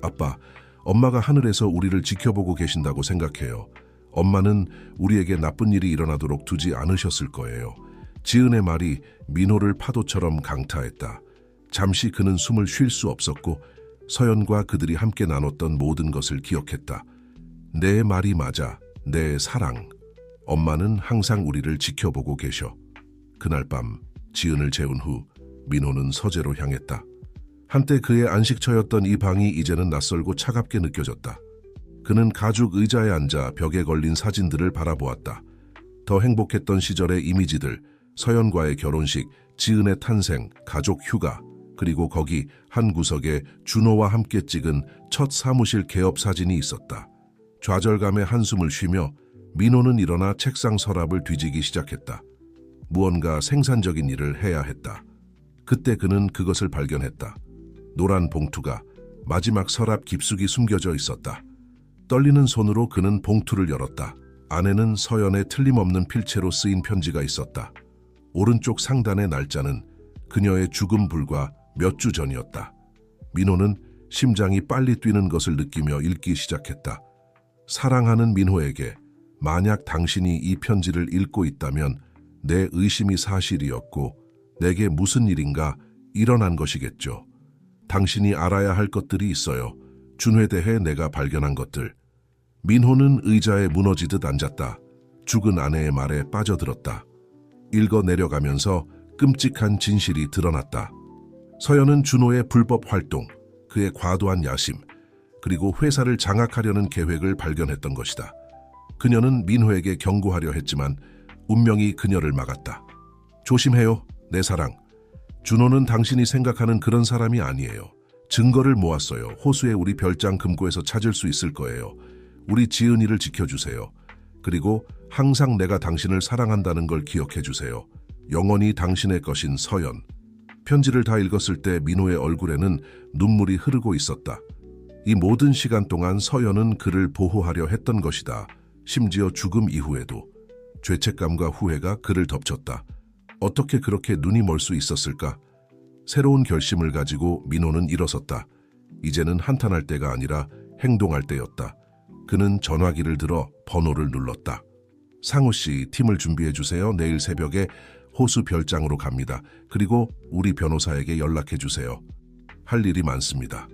아빠, 엄마가 하늘에서 우리를 지켜보고 계신다고 생각해요. 엄마는 우리에게 나쁜 일이 일어나도록 두지 않으셨을 거예요. 지은의 말이 민호를 파도처럼 강타했다. 잠시 그는 숨을 쉴 수 없었고 서연과 그들이 함께 나눴던 모든 것을 기억했다. 내 말이 맞아, 내 사랑. 엄마는 항상 우리를 지켜보고 계셔. 그날 밤 지은을 재운 후 민호는 서재로 향했다. 한때 그의 안식처였던 이 방이 이제는 낯설고 차갑게 느껴졌다. 그는 가죽 의자에 앉아 벽에 걸린 사진들을 바라보았다. 더 행복했던 시절의 이미지들, 서연과의 결혼식, 지은의 탄생, 가족 휴가, 그리고 거기 한 구석에 준호와 함께 찍은 첫 사무실 개업 사진이 있었다. 좌절감에 한숨을 쉬며 민호는 일어나 책상 서랍을 뒤지기 시작했다. 무언가 생산적인 일을 해야 했다. 그때 그는 그것을 발견했다. 노란 봉투가 마지막 서랍 깊숙이 숨겨져 있었다. 떨리는 손으로 그는 봉투를 열었다. 안에는 서연의 틀림없는 필체로 쓰인 편지가 있었다. 오른쪽 상단의 날짜는 그녀의 죽음 불과 몇 주 전이었다. 민호는 심장이 빨리 뛰는 것을 느끼며 읽기 시작했다. 사랑하는 민호에게, 만약 당신이 이 편지를 읽고 있다면 내 의심이 사실이었고 내게 무슨 일인가 일어난 것이겠죠. 당신이 알아야 할 것들이 있어요. 준호에 대해 내가 발견한 것들. 민호는 의자에 무너지듯 앉았다. 죽은 아내의 말에 빠져들었다. 읽어 내려가면서 끔찍한 진실이 드러났다. 서연은 준호의 불법 활동, 그의 과도한 야심, 그리고 회사를 장악하려는 계획을 발견했던 것이다. 그녀는 민호에게 경고하려 했지만 운명이 그녀를 막았다. 조심해요, 내 사랑. 준호는 당신이 생각하는 그런 사람이 아니에요. 증거를 모았어요. 호수에 우리 별장 금고에서 찾을 수 있을 거예요. 우리 지은이를 지켜주세요. 그리고 항상 내가 당신을 사랑한다는 걸 기억해 주세요. 영원히 당신의 것인 서연. 편지를 다 읽었을 때 민호의 얼굴에는 눈물이 흐르고 있었다. 이 모든 시간 동안 서연은 그를 보호하려 했던 것이다. 심지어 죽음 이후에도. 죄책감과 후회가 그를 덮쳤다. 어떻게 그렇게 눈이 멀 수 있었을까? 새로운 결심을 가지고 민호는 일어섰다. 이제는 한탄할 때가 아니라 행동할 때였다. 그는 전화기를 들어 번호를 눌렀다. 상우 씨, 팀을 준비해 주세요. 내일 새벽에 호수 별장으로 갑니다. 그리고 우리 변호사에게 연락해 주세요. 할 일이 많습니다.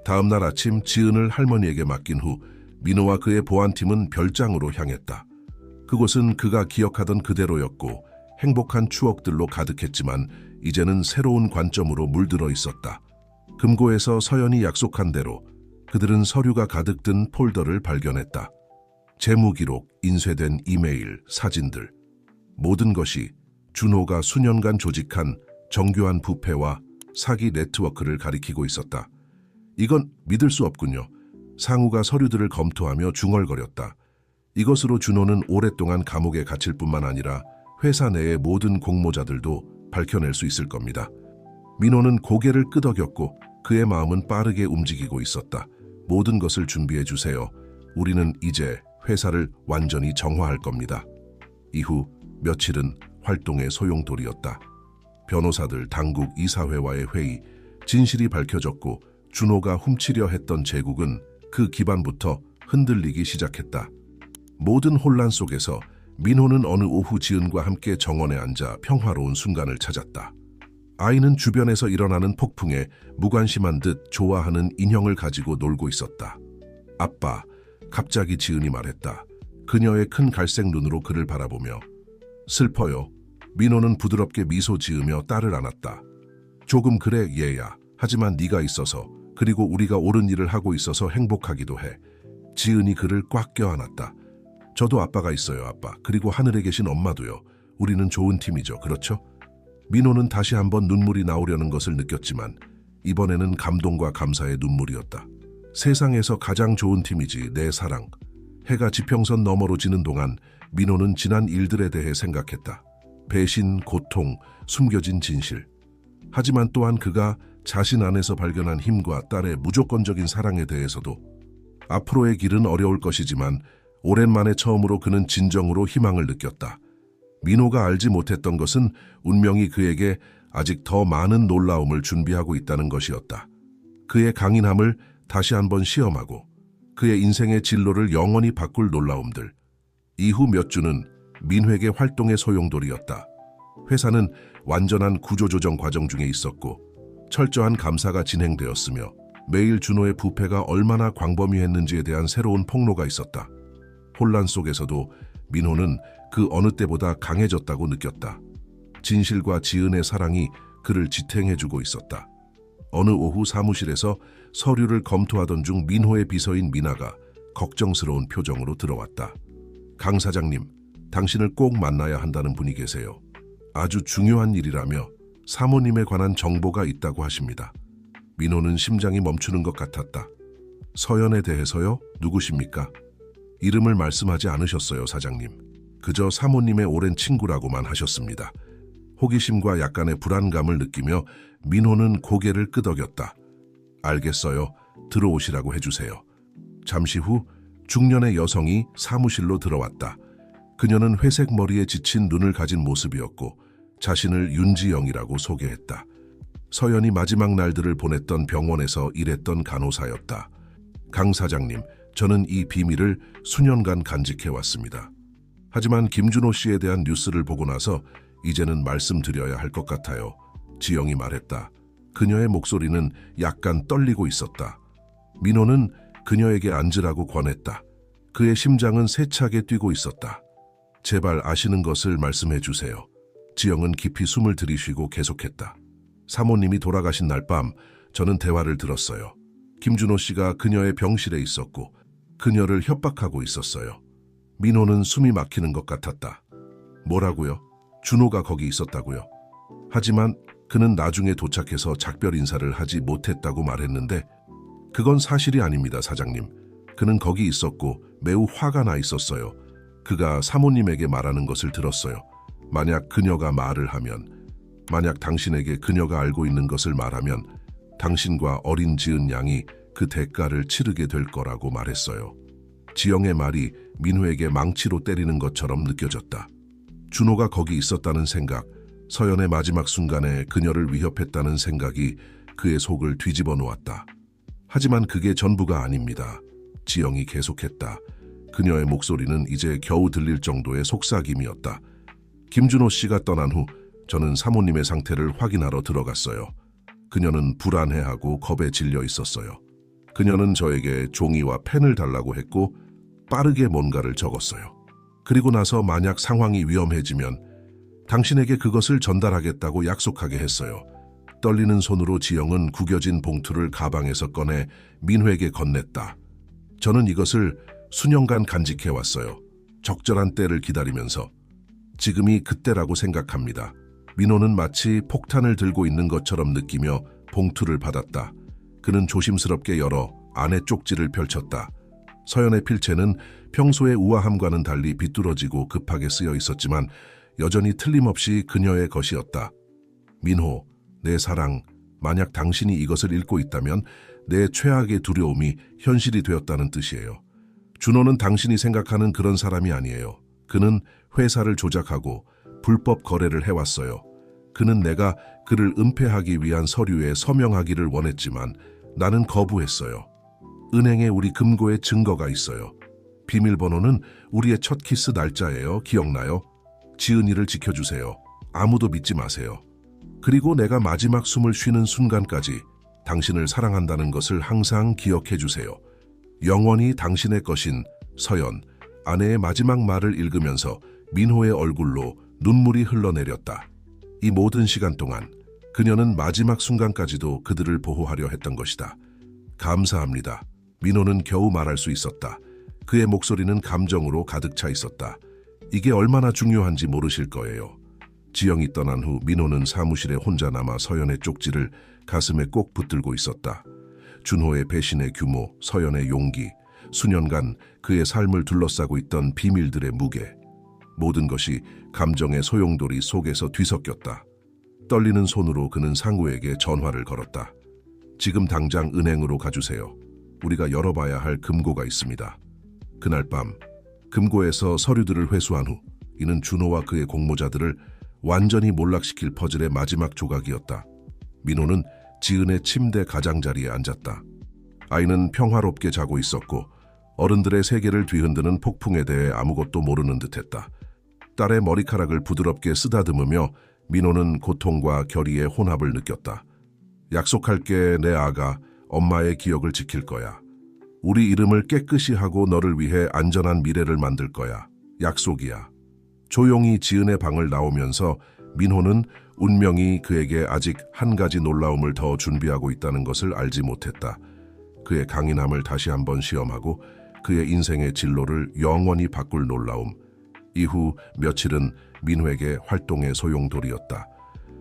다음 날 아침 지은을 할머니에게 맡긴 후 민호와 그의 보안팀은 별장으로 향했다. 그곳은 그가 기억하던 그대로였고 행복한 추억들로 가득했지만 이제는 새로운 관점으로 물들어 있었다. 금고에서 서연이 약속한 대로 그들은 서류가 가득 든 폴더를 발견했다. 재무기록, 인쇄된 이메일, 사진들. 모든 것이 준호가 수년간 조직한 정교한 부패와 사기 네트워크를 가리키고 있었다. 이건 믿을 수 없군요. 상우가 서류들을 검토하며 중얼거렸다. 이것으로 준호는 오랫동안 감옥에 갇힐 뿐만 아니라 회사 내의 모든 공모자들도 밝혀낼 수 있을 겁니다. 민호는 고개를 끄덕였고 그의 마음은 빠르게 움직이고 있었다. 모든 것을 준비해 주세요. 우리는 이제 회사를 완전히 정화할 겁니다. 이후 며칠은 활동의 소용돌이였다. 변호사들, 당국, 이사회와의 회의, 진실이 밝혀졌고 준호가 훔치려 했던 제국은 그 기반부터 흔들리기 시작했다. 모든 혼란 속에서 민호는 어느 오후 지은과 함께 정원에 앉아 평화로운 순간을 찾았다. 아이는 주변에서 일어나는 폭풍에 무관심한 듯 좋아하는 인형을 가지고 놀고 있었다. 아빠, 갑자기 지은이 말했다. 그녀의 큰 갈색 눈으로 그를 바라보며. 슬퍼요. 민호는 부드럽게 미소 지으며 딸을 안았다. 조금 그래, 얘야. 하지만 네가 있어서, 그리고 우리가 옳은 일을 하고 있어서 행복하기도 해. 지은이 그를 꽉 껴안았다. 저도 아빠가 있어요, 아빠. 그리고 하늘에 계신 엄마도요. 우리는 좋은 팀이죠, 그렇죠? 민호는 다시 한번 눈물이 나오려는 것을 느꼈지만 이번에는 감동과 감사의 눈물이었다. 세상에서 가장 좋은 팀이지, 내 사랑. 해가 지평선 너머로 지는 동안 민호는 지난 일들에 대해 생각했다. 배신, 고통, 숨겨진 진실. 하지만 또한 그가 자신 안에서 발견한 힘과 딸의 무조건적인 사랑에 대해서도. 앞으로의 길은 어려울 것이지만 오랜만에 처음으로 그는 진정으로 희망을 느꼈다. 민호가 알지 못했던 것은 운명이 그에게 아직 더 많은 놀라움을 준비하고 있다는 것이었다. 그의 강인함을 다시 한번 시험하고 그의 인생의 진로를 영원히 바꿀 놀라움들. 이후 몇 주는 민회계 활동의 소용돌이였다. 회사는 완전한 구조조정 과정 중에 있었고 철저한 감사가 진행되었으며 매일 준호의 부패가 얼마나 광범위했는지에 대한 새로운 폭로가 있었다. 혼란 속에서도 민호는 그 어느 때보다 강해졌다고 느꼈다. 진실과 지은의 사랑이 그를 지탱해주고 있었다. 어느 오후 사무실에서 서류를 검토하던 중 민호의 비서인 미나가 걱정스러운 표정으로 들어왔다. 강 사장님, 당신을 꼭 만나야 한다는 분이 계세요. 아주 중요한 일이라며 사모님에 관한 정보가 있다고 하십니다. 민호는 심장이 멈추는 것 같았다. 서연에 대해서요? 누구십니까? 이름을 말씀하지 않으셨어요, 사장님. 그저 사모님의 오랜 친구라고만 하셨습니다. 호기심과 약간의 불안감을 느끼며 민호는 고개를 끄덕였다. 알겠어요. 들어오시라고 해주세요. 잠시 후 중년의 여성이 사무실로 들어왔다. 그녀는 회색 머리에 지친 눈을 가진 모습이었고 자신을 윤지영이라고 소개했다. 서연이 마지막 날들을 보냈던 병원에서 일했던 간호사였다. 강 사장님, 저는 이 비밀을 수년간 간직해왔습니다. 하지만 김준호 씨에 대한 뉴스를 보고 나서 이제는 말씀드려야 할 것 같아요. 지영이 말했다. 그녀의 목소리는 약간 떨리고 있었다. 민호는 그녀에게 앉으라고 권했다. 그의 심장은 세차게 뛰고 있었다. 제발 아시는 것을 말씀해 주세요. 지영은 깊이 숨을 들이쉬고 계속했다. 사모님이 돌아가신 날 밤 저는 대화를 들었어요. 김준호 씨가 그녀의 병실에 있었고 그녀를 협박하고 있었어요. 민호는 숨이 막히는 것 같았다. 뭐라고요? 준호가 거기 있었다고요? 하지만 그는 나중에 도착해서 작별 인사를 하지 못했다고 말했는데 그건 사실이 아닙니다, 사장님. 그는 거기 있었고 매우 화가 나 있었어요. 그가 사모님에게 말하는 것을 들었어요. 만약 그녀가 말을 하면, 만약 당신에게 그녀가 알고 있는 것을 말하면 당신과 어린 지은 양이 그 대가를 치르게 될 거라고 말했어요. 지영의 말이 민호에게 망치로 때리는 것처럼 느껴졌다. 준호가 거기 있었다는 생각, 서연의 마지막 순간에 그녀를 위협했다는 생각이 그의 속을 뒤집어 놓았다. 하지만 그게 전부가 아닙니다. 지영이 계속했다. 그녀의 목소리는 이제 겨우 들릴 정도의 속삭임이었다. 김준호 씨가 떠난 후 저는 사모님의 상태를 확인하러 들어갔어요. 그녀는 불안해하고 겁에 질려 있었어요. 그녀는 저에게 종이와 펜을 달라고 했고 빠르게 뭔가를 적었어요. 그리고 나서 만약 상황이 위험해지면 당신에게 그것을 전달하겠다고 약속하게 했어요. 떨리는 손으로 지영은 구겨진 봉투를 가방에서 꺼내 민호에게 건넸다. 저는 이것을 수년간 간직해왔어요. 적절한 때를 기다리면서. 지금이 그때라고 생각합니다. 민호는 마치 폭탄을 들고 있는 것처럼 느끼며 봉투를 받았다. 그는 조심스럽게 열어 안에 쪽지를 펼쳤다. 서연의 필체는 평소의 우아함과는 달리 비뚤어지고 급하게 쓰여 있었지만 여전히 틀림없이 그녀의 것이었다. 민호, 내 사랑, 만약 당신이 이것을 읽고 있다면 내 최악의 두려움이 현실이 되었다는 뜻이에요. 준호는 당신이 생각하는 그런 사람이 아니에요. 그는 회사를 조작하고 불법 거래를 해왔어요. 그는 내가 그를 은폐하기 위한 서류에 서명하기를 원했지만 나는 거부했어요. 은행에 우리 금고에 증거가 있어요. 비밀번호는 우리의 첫 키스 날짜예요. 기억나요? 지은이를 지켜주세요. 아무도 믿지 마세요. 그리고 내가 마지막 숨을 쉬는 순간까지 당신을 사랑한다는 것을 항상 기억해 주세요. 영원히 당신의 것인 서연. 아내의 마지막 말을 읽으면서 민호의 얼굴로 눈물이 흘러내렸다. 이 모든 시간 동안 그녀는 마지막 순간까지도 그들을 보호하려 했던 것이다. 감사합니다. 민호는 겨우 말할 수 있었다. 그의 목소리는 감정으로 가득 차 있었다. 이게 얼마나 중요한지 모르실 거예요. 지영이 떠난 후 민호는 사무실에 혼자 남아 서연의 쪽지를 가슴에 꼭 붙들고 있었다. 준호의 배신의 규모, 서연의 용기, 수년간 그의 삶을 둘러싸고 있던 비밀들의 무게. 모든 것이 감정의 소용돌이 속에서 뒤섞였다. 떨리는 손으로 그는 상우에게 전화를 걸었다. 지금 당장 은행으로 가주세요. 우리가 열어봐야 할 금고가 있습니다. 그날 밤 금고에서 서류들을 회수한 후 이는 준호와 그의 공모자들을 완전히 몰락시킬 퍼즐의 마지막 조각이었다. 민호는 지은의 침대 가장자리에 앉았다. 아이는 평화롭게 자고 있었고 어른들의 세계를 뒤흔드는 폭풍에 대해 아무것도 모르는 듯했다. 딸의 머리카락을 부드럽게 쓰다듬으며 민호는 고통과 결의의 혼합을 느꼈다. 약속할게, 내 아가. 엄마의 기억을 지킬 거야. 우리 이름을 깨끗이 하고 너를 위해 안전한 미래를 만들 거야. 약속이야. 조용히 지은의 방을 나오면서 민호는 운명이 그에게 아직 한 가지 놀라움을 더 준비하고 있다는 것을 알지 못했다. 그의 강인함을 다시 한번 시험하고 그의 인생의 진로를 영원히 바꿀 놀라움. 이후 며칠은 민호에게 활동의 소용돌이였다.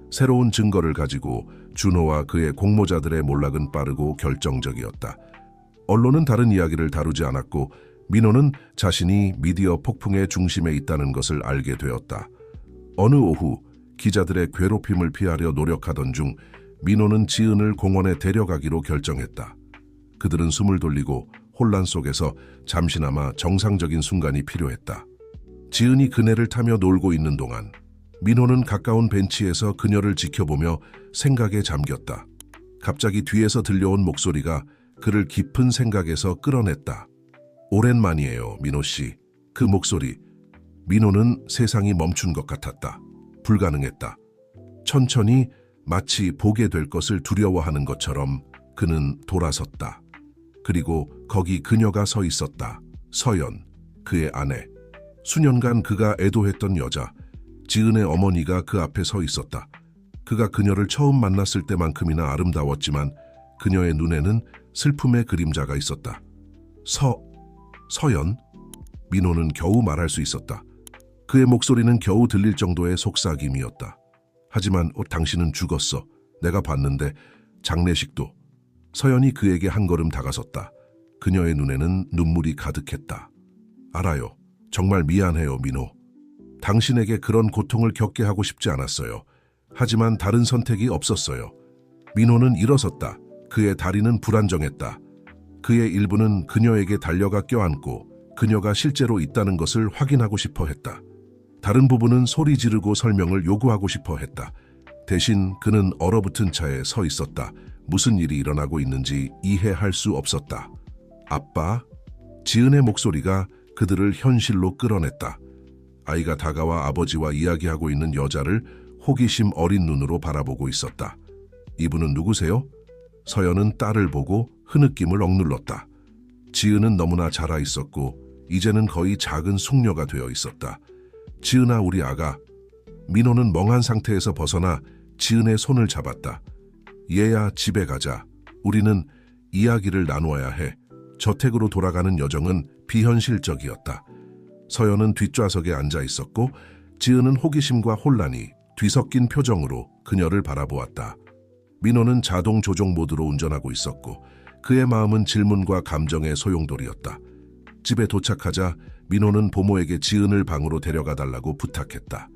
새로운 증거를 가지고 준호와 그의 공모자들의 몰락은 빠르고 결정적이었다. 언론은 다른 이야기를 다루지 않았고 민호는 자신이 미디어 폭풍의 중심에 있다는 것을 알게 되었다. 어느 오후 기자들의 괴롭힘을 피하려 노력하던 중 민호는 지은을 공원에 데려가기로 결정했다. 그들은 숨을 돌리고 혼란 속에서 잠시나마 정상적인 순간이 필요했다. 지은이 그네를 타며 놀고 있는 동안 민호는 가까운 벤치에서 그녀를 지켜보며 생각에 잠겼다. 갑자기 뒤에서 들려온 목소리가 그를 깊은 생각에서 끌어냈다. 오랜만이에요, 민호 씨. 그 목소리. 민호는 세상이 멈춘 것 같았다. 불가능했다. 천천히 마치 보게 될 것을 두려워하는 것처럼 그는 돌아섰다. 그리고 거기 그녀가 서 있었다. 서연, 그의 아내. 수년간 그가 애도했던 여자, 지은의 어머니가 그 앞에 서 있었다. 그가 그녀를 처음 만났을 때만큼이나 아름다웠지만 그녀의 눈에는 슬픔의 그림자가 있었다. 서연? 민호는 겨우 말할 수 있었다. 그의 목소리는 겨우 들릴 정도의 속삭임이었다. 하지만 당신은 죽었어. 내가 봤는데. 장례식도. 서연이 그에게 한 걸음 다가섰다. 그녀의 눈에는 눈물이 가득했다. 알아요. 정말 미안해요, 민호. 당신에게 그런 고통을 겪게 하고 싶지 않았어요. 하지만 다른 선택이 없었어요. 민호는 일어섰다. 그의 다리는 불안정했다. 그의 일부는 그녀에게 달려가 껴안고 그녀가 실제로 있다는 것을 확인하고 싶어 했다. 다른 부분은 소리 지르고 설명을 요구하고 싶어 했다. 대신 그는 얼어붙은 차에 서 있었다. 무슨 일이 일어나고 있는지 이해할 수 없었다. 아빠? 지은의 목소리가 그들을 현실로 끌어냈다. 아이가 다가와 아버지와 이야기하고 있는 여자를 호기심 어린 눈으로 바라보고 있었다. 이분은 누구세요? 서연은 딸을 보고 흐느낌을 억눌렀다. 지은은 너무나 자라 있었고 이제는 거의 작은 숙녀가 되어 있었다. 지은아, 우리 아가. 민호는 멍한 상태에서 벗어나 지은의 손을 잡았다. 얘야, 집에 가자. 우리는 이야기를 나누어야 해. 저택으로 돌아가는 여정은 비현실적이었다. 서연은 뒷좌석에 앉아 있었고 지은은 호기심과 혼란이 뒤섞인 표정으로 그녀를 바라보았다. 민호는 자동 조종 모드로 운전하고 있었고 그의 마음은 질문과 감정의 소용돌이였다. 집에 도착하자 민호는 보모에게 지은을 방으로 데려가 달라고 부탁했다.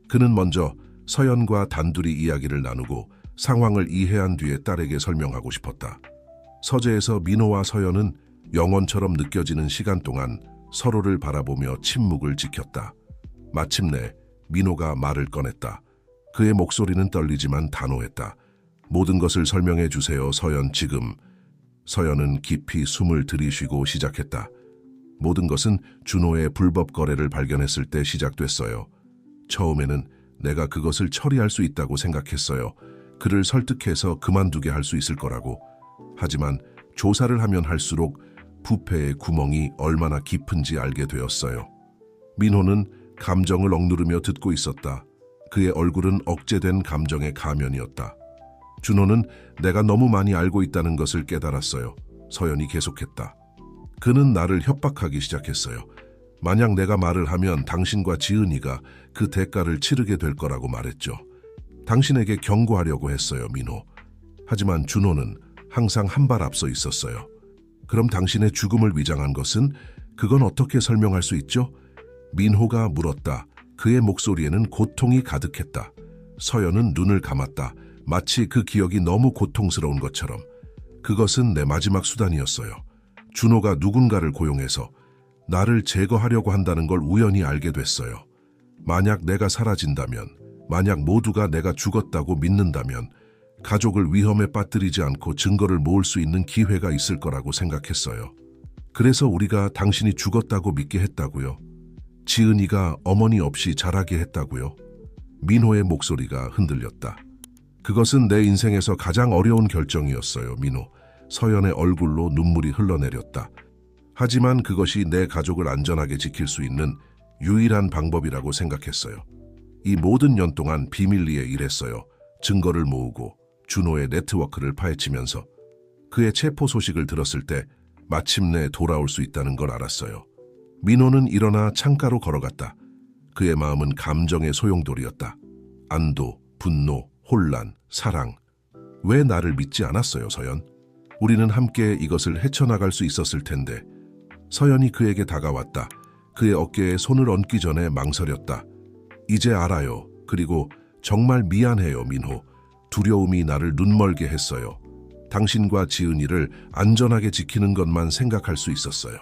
그는 먼저 서연과 단둘이 이야기를 나누고 상황을 이해한 뒤에 딸에게 설명하고 싶었다. 서재에서 민호와 서연은 영원처럼 느껴지는 시간 동안 서로를 바라보며 침묵을 지켰다. 마침내 민호가 말을 꺼냈다. 그의 목소리는 떨리지만 단호했다. 모든 것을 설명해 주세요, 서연. 지금. 서연은 깊이 숨을 들이쉬고 시작했다. 모든 것은 준호의 불법 거래를 발견했을 때 시작됐어요. 처음에는 내가 그것을 처리할 수 있다고 생각했어요. 그를 설득해서 그만두게 할 수 있을 거라고. 하지만 조사를 하면 할수록 부패의 구멍이 얼마나 깊은지 알게 되었어요. 민호는 감정을 억누르며 듣고 있었다. 그의 얼굴은 억제된 감정의 가면이었다. 준호는 내가 너무 많이 알고 있다는 것을 깨달았어요. 서연이 계속했다. 그는 나를 협박하기 시작했어요. 만약 내가 말을 하면 당신과 지은이가 그 대가를 치르게 될 거라고 말했죠. 당신에게 경고하려고 했어요, 민호. 하지만 준호는 항상 한 발 앞서 있었어요. 그럼 당신의 죽음을 위장한 것은? 그건 어떻게 설명할 수 있죠? 민호가 물었다. 그의 목소리에는 고통이 가득했다. 서연은 눈을 감았다. 마치 그 기억이 너무 고통스러운 것처럼. 그것은 내 마지막 수단이었어요. 준호가 누군가를 고용해서 나를 제거하려고 한다는 걸 우연히 알게 됐어요. 만약 내가 사라진다면, 만약 모두가 내가 죽었다고 믿는다면 가족을 위험에 빠뜨리지 않고 증거를 모을 수 있는 기회가 있을 거라고 생각했어요. 그래서 우리가 당신이 죽었다고 믿게 했다고요. 지은이가 어머니 없이 자라게 했다고요. 민호의 목소리가 흔들렸다. 그것은 내 인생에서 가장 어려운 결정이었어요, 민호. 서연의 얼굴로 눈물이 흘러내렸다. 하지만 그것이 내 가족을 안전하게 지킬 수 있는 유일한 방법이라고 생각했어요. 이 모든 년 동안 비밀리에 일했어요. 증거를 모으고 준호의 네트워크를 파헤치면서. 그의 체포 소식을 들었을 때 마침내 돌아올 수 있다는 걸 알았어요. 민호는 일어나 창가로 걸어갔다. 그의 마음은 감정의 소용돌이였다. 안도, 분노, 혼란, 사랑. 왜 나를 믿지 않았어요, 서연? 우리는 함께 이것을 헤쳐나갈 수 있었을 텐데. 서연이 그에게 다가왔다. 그의 어깨에 손을 얹기 전에 망설였다. 이제 알아요. 그리고 정말 미안해요, 민호. 두려움이 나를 눈멀게 했어요. 당신과 지은이를 안전하게 지키는 것만 생각할 수 있었어요.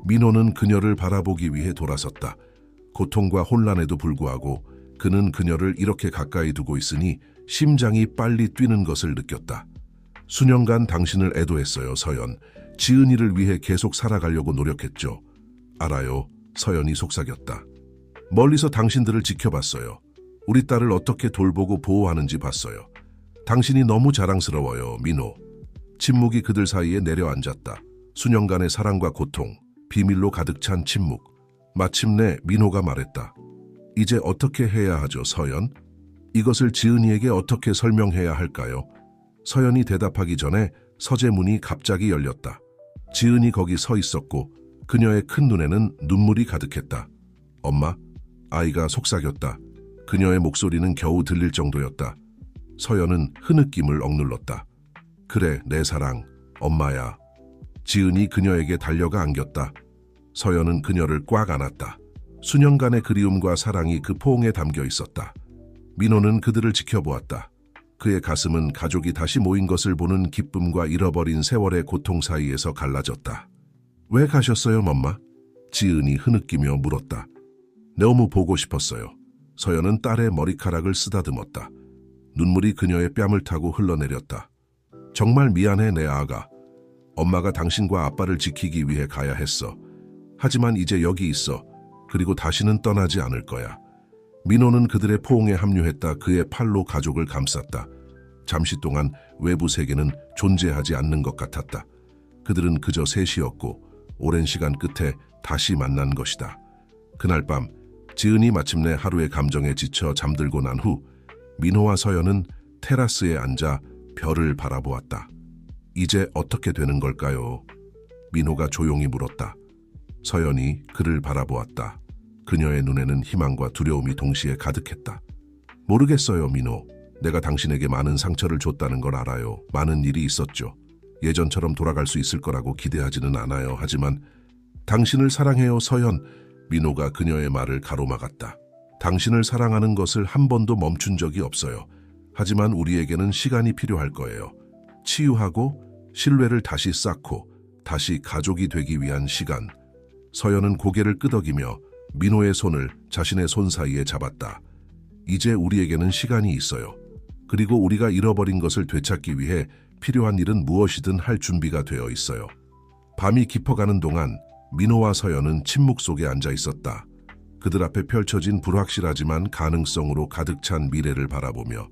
민호는 그녀를 바라보기 위해 돌아섰다. 고통과 혼란에도 불구하고 그는 그녀를 이렇게 가까이 두고 있으니 심장이 빨리 뛰는 것을 느꼈다. 수년간 당신을 애도했어요, 서연. 지은이를 위해 계속 살아가려고 노력했죠. 알아요, 서연이 속삭였다. 멀리서 당신들을 지켜봤어요. 우리 딸을 어떻게 돌보고 보호하는지 봤어요. 당신이 너무 자랑스러워요, 민호. 침묵이 그들 사이에 내려앉았다. 수년간의 사랑과 고통, 비밀로 가득 찬 침묵. 마침내 민호가 말했다. 이제 어떻게 해야 하죠, 서연? 이것을 지은이에게 어떻게 설명해야 할까요? 서연이 대답하기 전에 서재 문이 갑자기 열렸다. 지은이 거기 서 있었고 그녀의 큰 눈에는 눈물이 가득했다. 엄마? 아이가 속삭였다. 그녀의 목소리는 겨우 들릴 정도였다. 서연은 흐느낌을 억눌렀다. 그래, 내 사랑, 엄마야. 지은이 그녀에게 달려가 안겼다. 서연은 그녀를 꽉 안았다. 수년간의 그리움과 사랑이 그 포옹에 담겨 있었다. 민호는 그들을 지켜보았다. 그의 가슴은 가족이 다시 모인 것을 보는 기쁨과 잃어버린 세월의 고통 사이에서 갈라졌다. 왜 가셨어요, 엄마? 지은이 흐느끼며 물었다. 너무 보고 싶었어요. 서연은 딸의 머리카락을 쓰다듬었다. 눈물이 그녀의 뺨을 타고 흘러내렸다. 정말 미안해, 내 아가. 엄마가 당신과 아빠를 지키기 위해 가야 했어. 하지만 이제 여기 있어. 그리고 다시는 떠나지 않을 거야. 민호는 그들의 포옹에 합류했다. 그의 팔로 가족을 감쌌다. 잠시 동안 외부 세계는 존재하지 않는 것 같았다. 그들은 그저 셋이었고 오랜 시간 끝에 다시 만난 것이다. 그날 밤 지은이 마침내 하루의 감정에 지쳐 잠들고 난 후 민호와 서연은 테라스에 앉아 별을 바라보았다. 이제 어떻게 되는 걸까요? 민호가 조용히 물었다. 서연이 그를 바라보았다. 그녀의 눈에는 희망과 두려움이 동시에 가득했다. 모르겠어요, 민호. 내가 당신에게 많은 상처를 줬다는 걸 알아요. 많은 일이 있었죠. 예전처럼 돌아갈 수 있을 거라고 기대하지는 않아요. 하지만 당신을 사랑해요, 서연. 민호가 그녀의 말을 가로막았다. 당신을 사랑하는 것을 한 번도 멈춘 적이 없어요. 하지만 우리에게는 시간이 필요할 거예요. 치유하고 신뢰를 다시 쌓고 다시 가족이 되기 위한 시간. 서연은 고개를 끄덕이며 민호의 손을 자신의 손 사이에 잡았다. 이제 우리에게는 시간이 있어요. 그리고 우리가 잃어버린 것을 되찾기 위해 필요한 일은 무엇이든 할 준비가 되어 있어요. 밤이 깊어가는 동안 민호와 서연은 침묵 속에 앉아 있었다. 그들 앞에 펼쳐진 불확실하지만 가능성으로 가득 찬 미래를 바라보며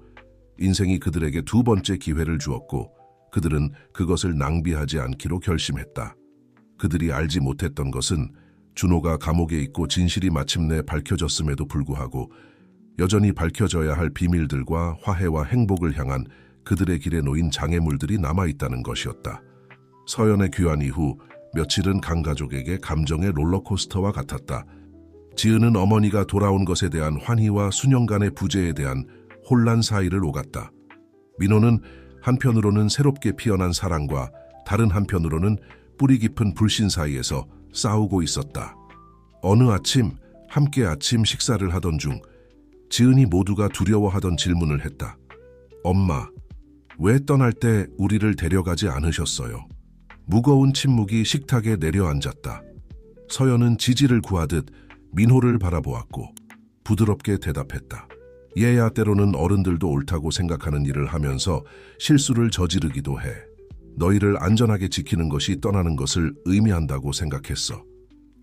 인생이 그들에게 두 번째 기회를 주었고 그들은 그것을 낭비하지 않기로 결심했다. 그들이 알지 못했던 것은 준호가 감옥에 있고 진실이 마침내 밝혀졌음에도 불구하고 여전히 밝혀져야 할 비밀들과 화해와 행복을 향한 그들의 길에 놓인 장애물들이 남아있다는 것이었다. 서연의 귀환 이후 며칠은 간 가족에게 감정의 롤러코스터와 같았다. 지은은 어머니가 돌아온 것에 대한 환희와 수년간의 부재에 대한 혼란 사이를 오갔다. 민호는 한편으로는 새롭게 피어난 사랑과 다른 한편으로는 뿌리 깊은 불신 사이에서 싸우고 있었다. 어느 아침 함께 아침 식사를 하던 중 지은이 모두가 두려워하던 질문을 했다. 엄마, 왜 떠날 때 우리를 데려가지 않으셨어요? 무거운 침묵이 식탁에 내려앉았다. 서연은 지지를 구하듯 민호를 바라보았고 부드럽게 대답했다. 얘야, 때로는 어른들도 옳다고 생각하는 일을 하면서 실수를 저지르기도 해. 너희를 안전하게 지키는 것이 떠나는 것을 의미한다고 생각했어.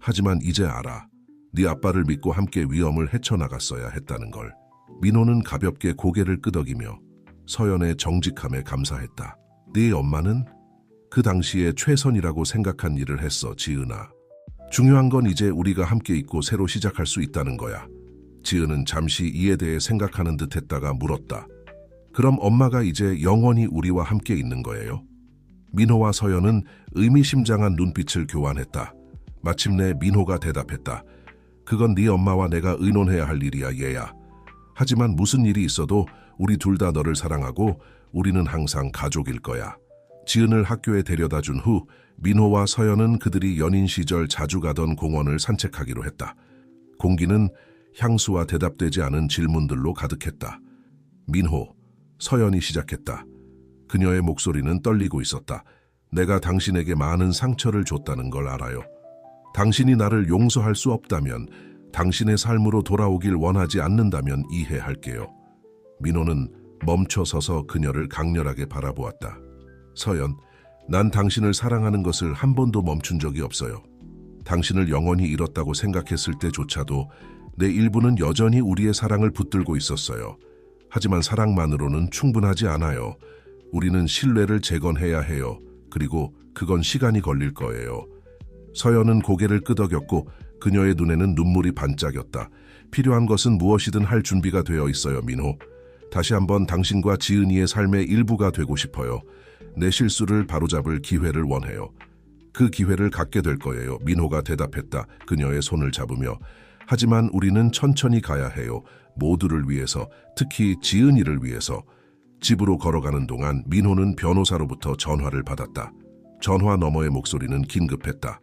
하지만 이제 알아. 네 아빠를 믿고 함께 위험을 헤쳐나갔어야 했다는 걸. 민호는 가볍게 고개를 끄덕이며 서연의 정직함에 감사했다. 네 엄마는 그 당시에 최선이라고 생각한 일을 했어, 지은아. 중요한 건 이제 우리가 함께 있고 새로 시작할 수 있다는 거야. 지은은 잠시 이에 대해 생각하는 듯 했다가 물었다. 그럼 엄마가 이제 영원히 우리와 함께 있는 거예요? 민호와 서연은 의미심장한 눈빛을 교환했다. 마침내 민호가 대답했다. 그건 네 엄마와 내가 의논해야 할 일이야, 얘야. 하지만 무슨 일이 있어도 우리 둘 다 너를 사랑하고 우리는 항상 가족일 거야. 지은을 학교에 데려다 준 후 민호와 서연은 그들이 연인 시절 자주 가던 공원을 산책하기로 했다. 공기는 향수와 대답되지 않은 질문들로 가득했다. 민호, 서연이 시작했다. 그녀의 목소리는 떨리고 있었다. 내가 당신에게 많은 상처를 줬다는 걸 알아요. 당신이 나를 용서할 수 없다면, 당신의 삶으로 돌아오길 원하지 않는다면 이해할게요. 민호는 멈춰 서서 그녀를 강렬하게 바라보았다. 서연, 난 당신을 사랑하는 것을 한 번도 멈춘 적이 없어요. 당신을 영원히 잃었다고 생각했을 때조차도 내 일부는 여전히 우리의 사랑을 붙들고 있었어요. 하지만 사랑만으로는 충분하지 않아요. 우리는 신뢰를 재건해야 해요. 그리고 그건 시간이 걸릴 거예요. 서연은 고개를 끄덕였고 그녀의 눈에는 눈물이 반짝였다. 필요한 것은 무엇이든 할 준비가 되어 있어요, 민호. 다시 한번 당신과 지은이의 삶의 일부가 되고 싶어요. 내 실수를 바로잡을 기회를 원해요. 그 기회를 갖게 될 거예요. 민호가 대답했다. 그녀의 손을 잡으며. 하지만 우리는 천천히 가야 해요. 모두를 위해서, 특히 지은이를 위해서. 집으로 걸어가는 동안 민호는 변호사로부터 전화를 받았다. 전화 너머의 목소리는 긴급했다.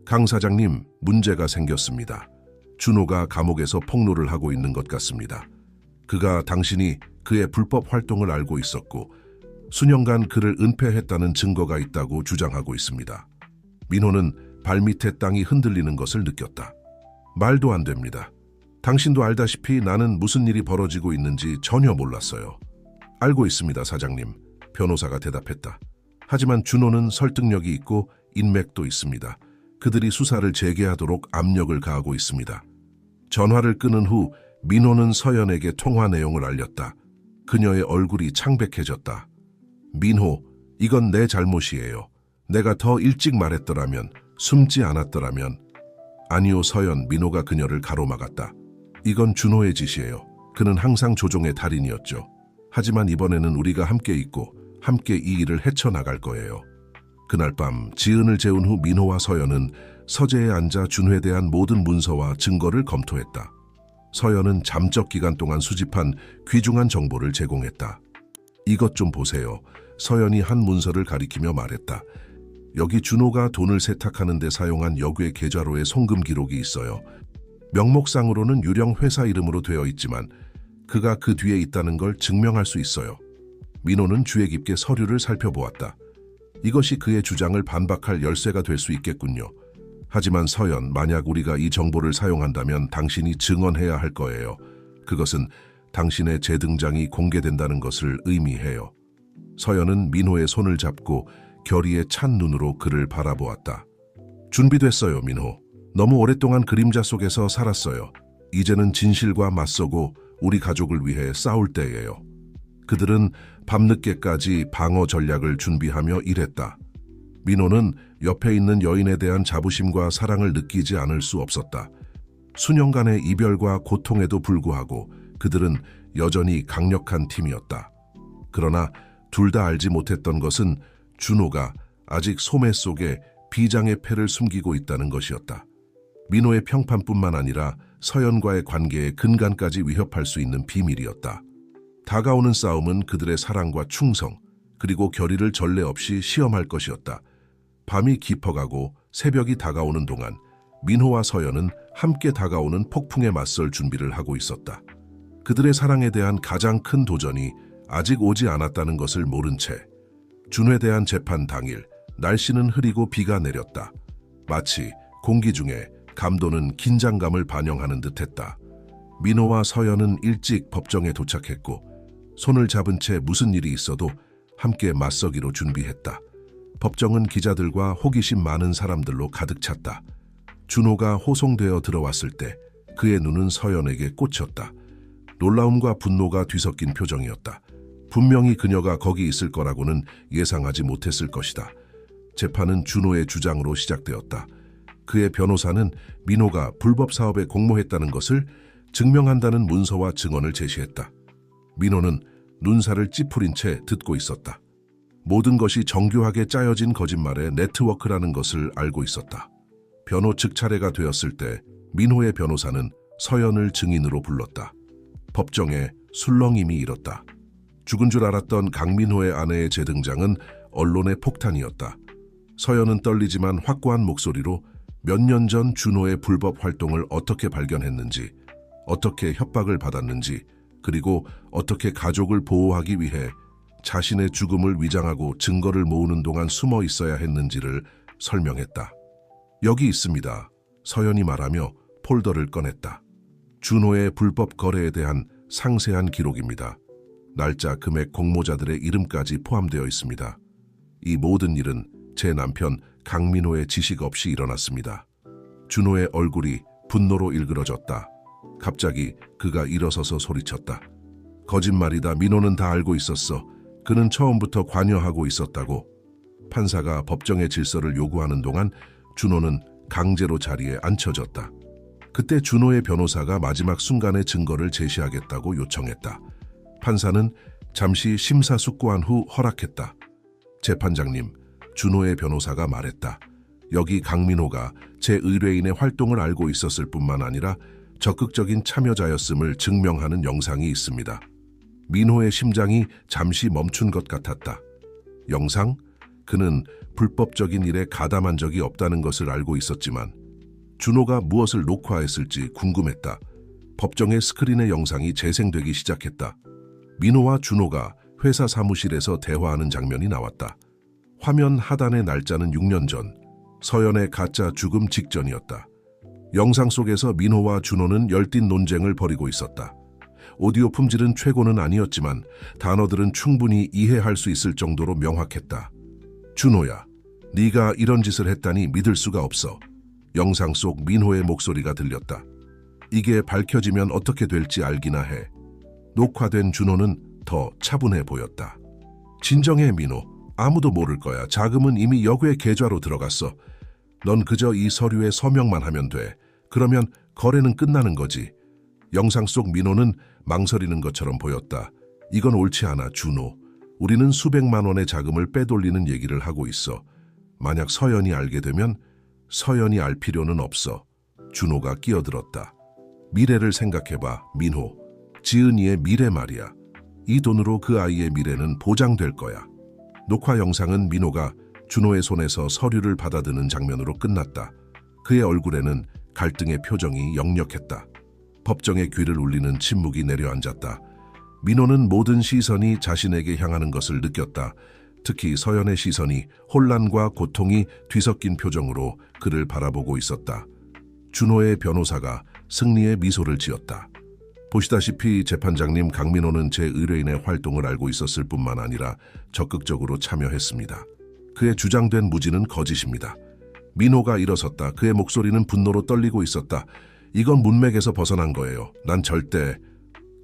강 사장님, 문제가 생겼습니다. 준호가 감옥에서 폭로를 하고 있는 것 같습니다. 그가 당신이 그의 불법 활동을 알고 있었고 수년간 그를 은폐했다는 증거가 있다고 주장하고 있습니다. 민호는 발밑에 땅이 흔들리는 것을 느꼈다. 말도 안 됩니다. 당신도 알다시피 나는 무슨 일이 벌어지고 있는지 전혀 몰랐어요. 알고 있습니다, 사장님. 변호사가 대답했다. 하지만 준호는 설득력이 있고 인맥도 있습니다. 그들이 수사를 재개하도록 압력을 가하고 있습니다. 전화를 끊은 후 민호는 서연에게 통화 내용을 알렸다. 그녀의 얼굴이 창백해졌다. 민호, 이건 내 잘못이에요. 내가 더 일찍 말했더라면, 숨지 않았더라면. 아니요, 서연. 민호가 그녀를 가로막았다. 이건 준호의 짓이에요. 그는 항상 조종의 달인이었죠. 하지만 이번에는 우리가 함께 있고 함께 이 일을 헤쳐나갈 거예요. 그날 밤 지은을 재운 후 민호와 서연은 서재에 앉아 준호에 대한 모든 문서와 증거를 검토했다. 서연은 잠적 기간 동안 수집한 귀중한 정보를 제공했다. 이것 좀 보세요. 서연이 한 문서를 가리키며 말했다. 여기 준호가 돈을 세탁하는 데 사용한 여괴 계좌로의 송금 기록이 있어요. 명목상으로는 유령 회사 이름으로 되어 있지만 그가 그 뒤에 있다는 걸 증명할 수 있어요. 민호는 주의 깊게 서류를 살펴보았다. 이것이 그의 주장을 반박할 열쇠가 될 수 있겠군요. 하지만 서연, 만약 우리가 이 정보를 사용한다면 당신이 증언해야 할 거예요. 그것은 당신의 재등장이 공개된다는 것을 의미해요. 서연은 민호의 손을 잡고 결의에 찬 눈으로 그를 바라보았다. 준비됐어요, 민호. 너무 오랫동안 그림자 속에서 살았어요. 이제는 진실과 맞서고 우리 가족을 위해 싸울 때예요. 그들은 밤늦게까지 방어 전략을 준비하며 일했다. 민호는 옆에 있는 여인에 대한 자부심과 사랑을 느끼지 않을 수 없었다. 수년간의 이별과 고통에도 불구하고 그들은 여전히 강력한 팀이었다. 그러나 둘 다 알지 못했던 것은 준호가 아직 소매 속에 비장의 패를 숨기고 있다는 것이었다. 민호의 평판뿐만 아니라 서연과의 관계의 근간까지 위협할 수 있는 비밀이었다. 다가오는 싸움은 그들의 사랑과 충성, 그리고 결의를 전례 없이 시험할 것이었다. 밤이 깊어가고 새벽이 다가오는 동안 민호와 서연은 함께 다가오는 폭풍에 맞설 준비를 하고 있었다. 그들의 사랑에 대한 가장 큰 도전이 아직 오지 않았다는 것을 모른 채 준호에 대한 재판 당일 날씨는 흐리고 비가 내렸다. 마치 공기 중에 감도는 긴장감을 반영하는 듯했다. 민호와 서연은 일찍 법정에 도착했고 손을 잡은 채 무슨 일이 있어도 함께 맞서기로 준비했다. 법정은 기자들과 호기심 많은 사람들로 가득 찼다. 준호가 호송되어 들어왔을 때 그의 눈은 서연에게 꽂혔다. 놀라움과 분노가 뒤섞인 표정이었다. 분명히 그녀가 거기 있을 거라고는 예상하지 못했을 것이다. 재판은 준호의 주장으로 시작되었다. 그의 변호사는 민호가 불법 사업에 공모했다는 것을 증명한다는 문서와 증언을 제시했다. 민호는 눈살을 찌푸린 채 듣고 있었다. 모든 것이 정교하게 짜여진 거짓말의 네트워크라는 것을 알고 있었다. 변호 측 차례가 되었을 때 민호의 변호사는 서연을 증인으로 불렀다. 법정에 술렁임이 일었다. 죽은 줄 알았던 강민호의 아내의 재등장은 언론의 폭탄이었다. 서연은 떨리지만 확고한 목소리로 몇 년 전 준호의 불법 활동을 어떻게 발견했는지, 어떻게 협박을 받았는지, 그리고 어떻게 가족을 보호하기 위해 자신의 죽음을 위장하고 증거를 모으는 동안 숨어 있어야 했는지를 설명했다. 여기 있습니다. 서연이 말하며 폴더를 꺼냈다. 준호의 불법 거래에 대한 상세한 기록입니다. 날짜, 금액, 공모자들의 이름까지 포함되어 있습니다. 이 모든 일은 제 남편 강민호의 지식 없이 일어났습니다. 준호의 얼굴이 분노로 일그러졌다. 갑자기 그가 일어서서 소리쳤다. 거짓말이다. 민호는 다 알고 있었어. 그는 처음부터 관여하고 있었다고. 판사가 법정의 질서를 요구하는 동안 준호는 강제로 자리에 앉혀졌다. 그때 준호의 변호사가 마지막 순간의 증거를 제시하겠다고 요청했다. 판사는 잠시 심사숙고한 후 허락했다. 재판장님, 준호의 변호사가 말했다. 여기 강민호가 제 의뢰인의 활동을 알고 있었을 뿐만 아니라 적극적인 참여자였음을 증명하는 영상이 있습니다. 민호의 심장이 잠시 멈춘 것 같았다. 영상? 그는 불법적인 일에 가담한 적이 없다는 것을 알고 있었지만 준호가 무엇을 녹화했을지 궁금했다. 법정의 스크린의 영상이 재생되기 시작했다. 민호와 준호가 회사 사무실에서 대화하는 장면이 나왔다. 화면 하단의 날짜는 6년 전, 서연의 가짜 죽음 직전이었다. 영상 속에서 민호와 준호는 열띤 논쟁을 벌이고 있었다. 오디오 품질은 최고는 아니었지만 단어들은 충분히 이해할 수 있을 정도로 명확했다. 준호야, 네가 이런 짓을 했다니 믿을 수가 없어. 영상 속 민호의 목소리가 들렸다. 이게 밝혀지면 어떻게 될지 알기나 해. 녹화된 준호는 더 차분해 보였다. 진정해 민호. 아무도 모를 거야. 자금은 이미 여구의 계좌로 들어갔어. 넌 그저 이 서류에 서명만 하면 돼. 그러면 거래는 끝나는 거지. 영상 속 민호는 망설이는 것처럼 보였다. 이건 옳지 않아, 준호. 우리는 수백만 원의 자금을 빼돌리는 얘기를 하고 있어. 만약 서연이 알게 되면 서연이 알 필요는 없어. 준호가 끼어들었다. 미래를 생각해봐, 민호. 지은이의 미래 말이야. 이 돈으로 그 아이의 미래는 보장될 거야. 녹화 영상은 민호가 준호의 손에서 서류를 받아드는 장면으로 끝났다. 그의 얼굴에는 갈등의 표정이 역력했다. 법정의 귀를 울리는 침묵이 내려앉았다. 민호는 모든 시선이 자신에게 향하는 것을 느꼈다. 특히 서연의 시선이 혼란과 고통이 뒤섞인 표정으로 그를 바라보고 있었다. 준호의 변호사가 승리의 미소를 지었다. 보시다시피 재판장님, 강민호는 제 의뢰인의 활동을 알고 있었을 뿐만 아니라 적극적으로 참여했습니다. 그의 주장된 무지는 거짓입니다. 민호가 일어섰다. 그의 목소리는 분노로 떨리고 있었다. 이건 문맥에서 벗어난 거예요. 난 절대...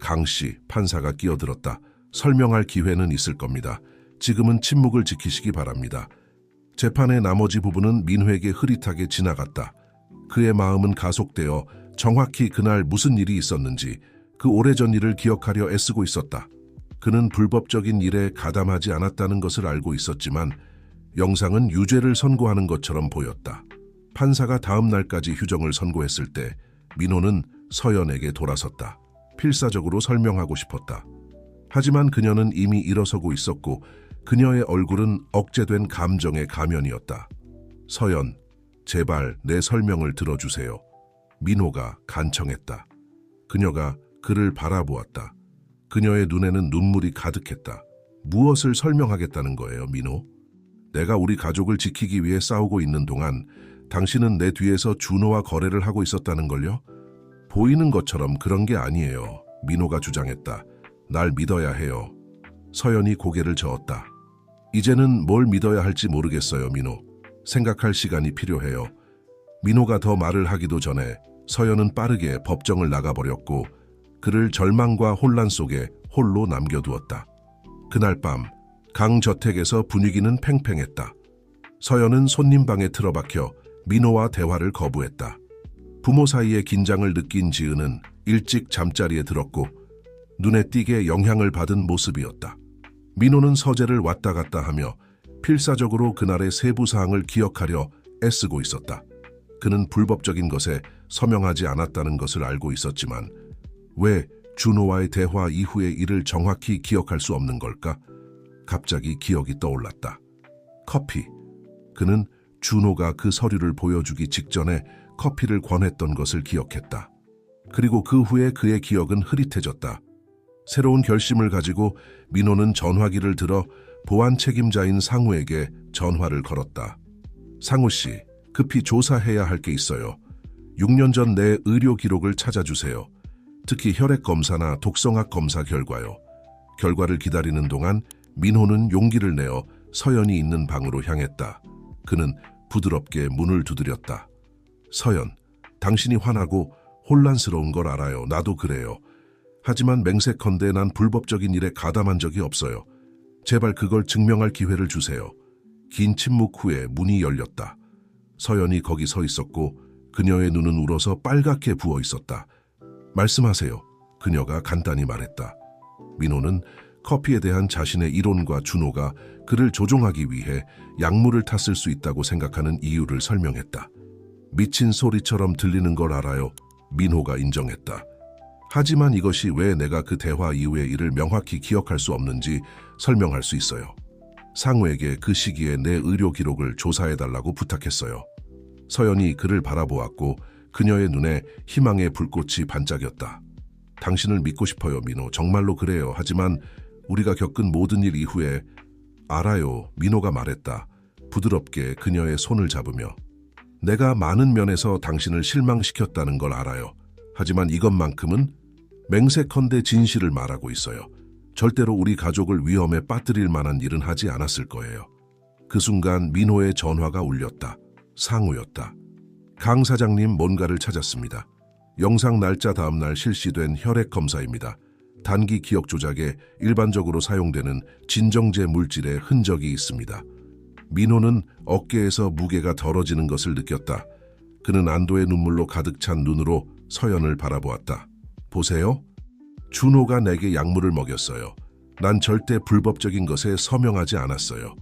강씨, 판사가 끼어들었다. 설명할 기회는 있을 겁니다. 지금은 침묵을 지키시기 바랍니다. 재판의 나머지 부분은 민호에게 흐릿하게 지나갔다. 그의 마음은 가속되어 정확히 그날 무슨 일이 있었는지, 그 오래전 일을 기억하려 애쓰고 있었다. 그는 불법적인 일에 가담하지 않았다는 것을 알고 있었지만 영상은 유죄를 선고하는 것처럼 보였다. 판사가 다음 날까지 휴정을 선고했을 때 민호는 서연에게 돌아섰다. 필사적으로 설명하고 싶었다. 하지만 그녀는 이미 일어서고 있었고 그녀의 얼굴은 억제된 감정의 가면이었다. 서연, 제발 내 설명을 들어주세요. 민호가 간청했다. 그녀가 그를 바라보았다. 그녀의 눈에는 눈물이 가득했다. 무엇을 설명하겠다는 거예요, 민호? 내가 우리 가족을 지키기 위해 싸우고 있는 동안 당신은 내 뒤에서 준호와 거래를 하고 있었다는 걸요? 보이는 것처럼 그런 게 아니에요. 민호가 주장했다. 날 믿어야 해요. 서연이 고개를 저었다. 이제는 뭘 믿어야 할지 모르겠어요, 민호. 생각할 시간이 필요해요. 민호가 더 말을 하기도 전에 서연은 빠르게 법정을 나가버렸고 그를 절망과 혼란 속에 홀로 남겨두었다. 그날 밤 강저택에서 분위기는 팽팽했다. 서연은 손님 방에 틀어박혀 민호와 대화를 거부했다. 부모 사이의 긴장을 느낀 지은은 일찍 잠자리에 들었고 눈에 띄게 영향을 받은 모습이었다. 민호는 서재를 왔다 갔다 하며 필사적으로 그날의 세부 사항을 기억하려 애쓰고 있었다. 그는 불법적인 것에 서명하지 않았다는 것을 알고 있었지만 왜 준호와의 대화 이후의 일을 정확히 기억할 수 없는 걸까? 갑자기 기억이 떠올랐다. 커피. 그는 준호가 그 서류를 보여주기 직전에 커피를 권했던 것을 기억했다. 그리고 그 후에 그의 기억은 흐릿해졌다. 새로운 결심을 가지고 민호는 전화기를 들어 보안 책임자인 상우에게 전화를 걸었다. 상우 씨, 급히 조사해야 할 게 있어요. 6년 전 내 의료 기록을 찾아주세요. 특히 혈액 검사나 독성학 검사 결과요. 결과를 기다리는 동안 민호는 용기를 내어 서연이 있는 방으로 향했다. 그는 부드럽게 문을 두드렸다. 서연, 당신이 화나고 혼란스러운 걸 알아요. 나도 그래요. 하지만 맹세컨대 난 불법적인 일에 가담한 적이 없어요. 제발 그걸 증명할 기회를 주세요. 긴 침묵 후에 문이 열렸다. 서연이 거기 서 있었고 그녀의 눈은 울어서 빨갛게 부어 있었다. 말씀하세요. 그녀가 간단히 말했다. 민호는 커피에 대한 자신의 이론과 준호가 그를 조종하기 위해 약물을 탔을 수 있다고 생각하는 이유를 설명했다. 미친 소리처럼 들리는 걸 알아요. 민호가 인정했다. 하지만 이것이 왜 내가 그 대화 이후의 일을 명확히 기억할 수 없는지 설명할 수 있어요. 상우에게 그 시기에 내 의료 기록을 조사해달라고 부탁했어요. 서연이 그를 바라보았고 그녀의 눈에 희망의 불꽃이 반짝였다. 당신을 믿고 싶어요, 민호. 정말로 그래요. 하지만 우리가 겪은 모든 일 이후에 알아요, 민호가 말했다. 부드럽게 그녀의 손을 잡으며. 내가 많은 면에서 당신을 실망시켰다는 걸 알아요. 하지만 이것만큼은 맹세컨대 진실을 말하고 있어요. 절대로 우리 가족을 위험에 빠뜨릴 만한 일은 하지 않았을 거예요. 그 순간 민호의 전화가 울렸다. 상우였다. 강 사장님 뭔가를 찾았습니다. 영상 날짜 다음 날 실시된 혈액 검사입니다. 단기 기억 조작에 일반적으로 사용되는 진정제 물질의 흔적이 있습니다. 민호는 어깨에서 무게가 덜어지는 것을 느꼈다. 그는 안도의 눈물로 가득 찬 눈으로 서연을 바라보았다. 보세요. 준호가 내게 약물을 먹였어요. 난 절대 불법적인 것에 서명하지 않았어요.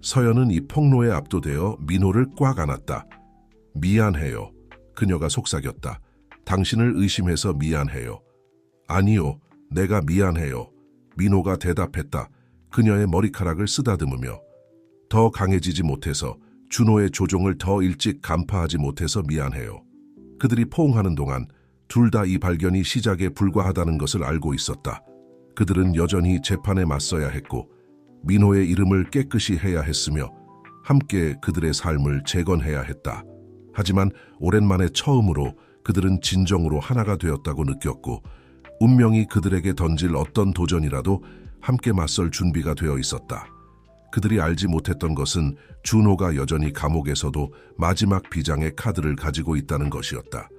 서연은 이 폭로에 압도되어 민호를 꽉 안았다. 미안해요. 그녀가 속삭였다. 당신을 의심해서 미안해요. 아니요, 내가 미안해요. 민호가 대답했다. 그녀의 머리카락을 쓰다듬으며. 더 강해지지 못해서, 준호의 조종을 더 일찍 간파하지 못해서 미안해요. 그들이 포옹하는 동안 둘 다 이 발견이 시작에 불과하다는 것을 알고 있었다. 그들은 여전히 재판에 맞서야 했고 민호의 이름을 깨끗이 해야 했으며 함께 그들의 삶을 재건해야 했다. 하지만 오랜만에 처음으로 그들은 진정으로 하나가 되었다고 느꼈고 운명이 그들에게 던질 어떤 도전이라도 함께 맞설 준비가 되어 있었다. 그들이 알지 못했던 것은 준호가 여전히 감옥에서도 마지막 비장의 카드를 가지고 있다는 것이었다.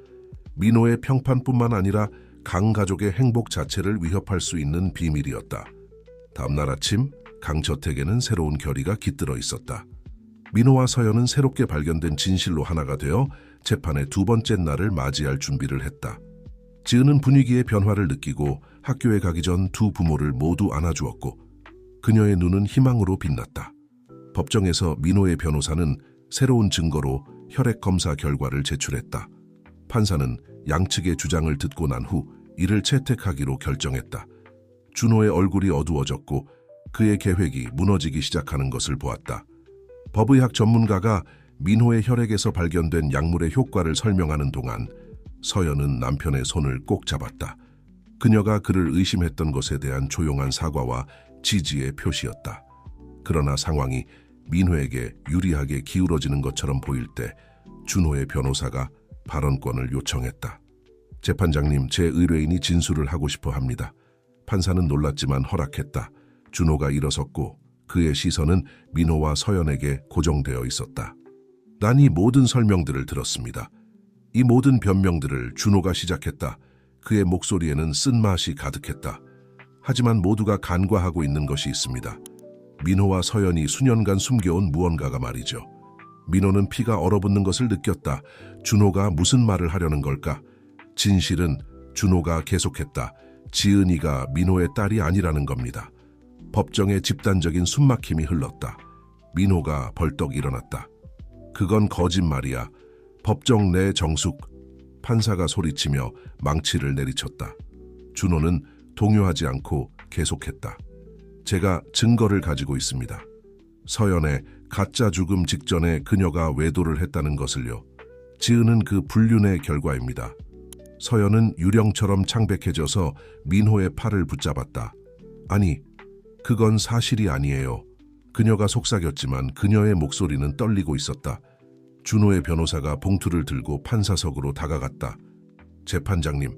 민호의 평판뿐만 아니라 강 가족의 행복 자체를 위협할 수 있는 비밀이었다. 다음날 아침 강저택에는 새로운 결의가 깃들어 있었다. 민호와 서연은 새롭게 발견된 진실로 하나가 되어 재판의 두 번째 날을 맞이할 준비를 했다. 지은은 분위기의 변화를 느끼고 학교에 가기 전 두 부모를 모두 안아주었고 그녀의 눈은 희망으로 빛났다. 법정에서 민호의 변호사는 새로운 증거로 혈액 검사 결과를 제출했다. 판사는 양측의 주장을 듣고 난 후 이를 채택하기로 결정했다. 준호의 얼굴이 어두워졌고 그의 계획이 무너지기 시작하는 것을 보았다. 법의학 전문가가 민호의 혈액에서 발견된 약물의 효과를 설명하는 동안 서연은 남편의 손을 꼭 잡았다. 그녀가 그를 의심했던 것에 대한 조용한 사과와 지지의 표시였다. 그러나 상황이 민호에게 유리하게 기울어지는 것처럼 보일 때 준호의 변호사가 발언권을 요청했다. 재판장님, 제 의뢰인이 진술을 하고 싶어 합니다. 판사는 놀랐지만 허락했다. 준호가 일어섰고 그의 시선은 민호와 서연에게 고정되어 있었다. 난 이 모든 설명들을 들었습니다. 이 모든 변명들을 준호가 시작했다. 그의 목소리에는 쓴맛이 가득했다. 하지만 모두가 간과하고 있는 것이 있습니다. 민호와 서연이 수년간 숨겨온 무언가가 말이죠. 민호는 피가 얼어붙는 것을 느꼈다. 준호가 무슨 말을 하려는 걸까? 진실은 준호가 계속했다. 지은이가 민호의 딸이 아니라는 겁니다. 법정에 집단적인 숨막힘이 흘렀다. 민호가 벌떡 일어났다. 그건 거짓말이야. 법정 내 정숙. 판사가 소리치며 망치를 내리쳤다. 준호는 동요하지 않고 계속했다. 제가 증거를 가지고 있습니다. 서연의 가짜 죽음 직전에 그녀가 외도를 했다는 것을요. 지은은 그 불륜의 결과입니다. 서연은 유령처럼 창백해져서 민호의 팔을 붙잡았다. 아니, 그건 사실이 아니에요. 그녀가 속삭였지만 그녀의 목소리는 떨리고 있었다. 준호의 변호사가 봉투를 들고 판사석으로 다가갔다. 재판장님,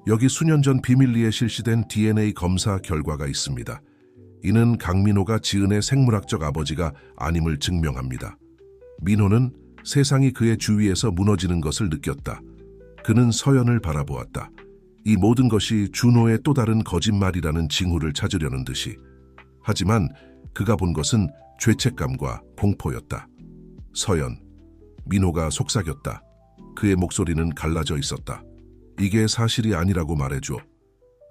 여기 수년 전 비밀리에 실시된 DNA 검사 결과가 있습니다. 이는 강민호가 지은의 생물학적 아버지가 아님을 증명합니다. 민호는 세상이 그의 주위에서 무너지는 것을 느꼈다. 그는 서연을 바라보았다. 이 모든 것이 준호의 또 다른 거짓말이라는 징후를 찾으려는 듯이. 하지만 그가 본 것은 죄책감과 공포였다. 서연, 민호가 속삭였다. 그의 목소리는 갈라져 있었다. 이게 사실이 아니라고 말해줘.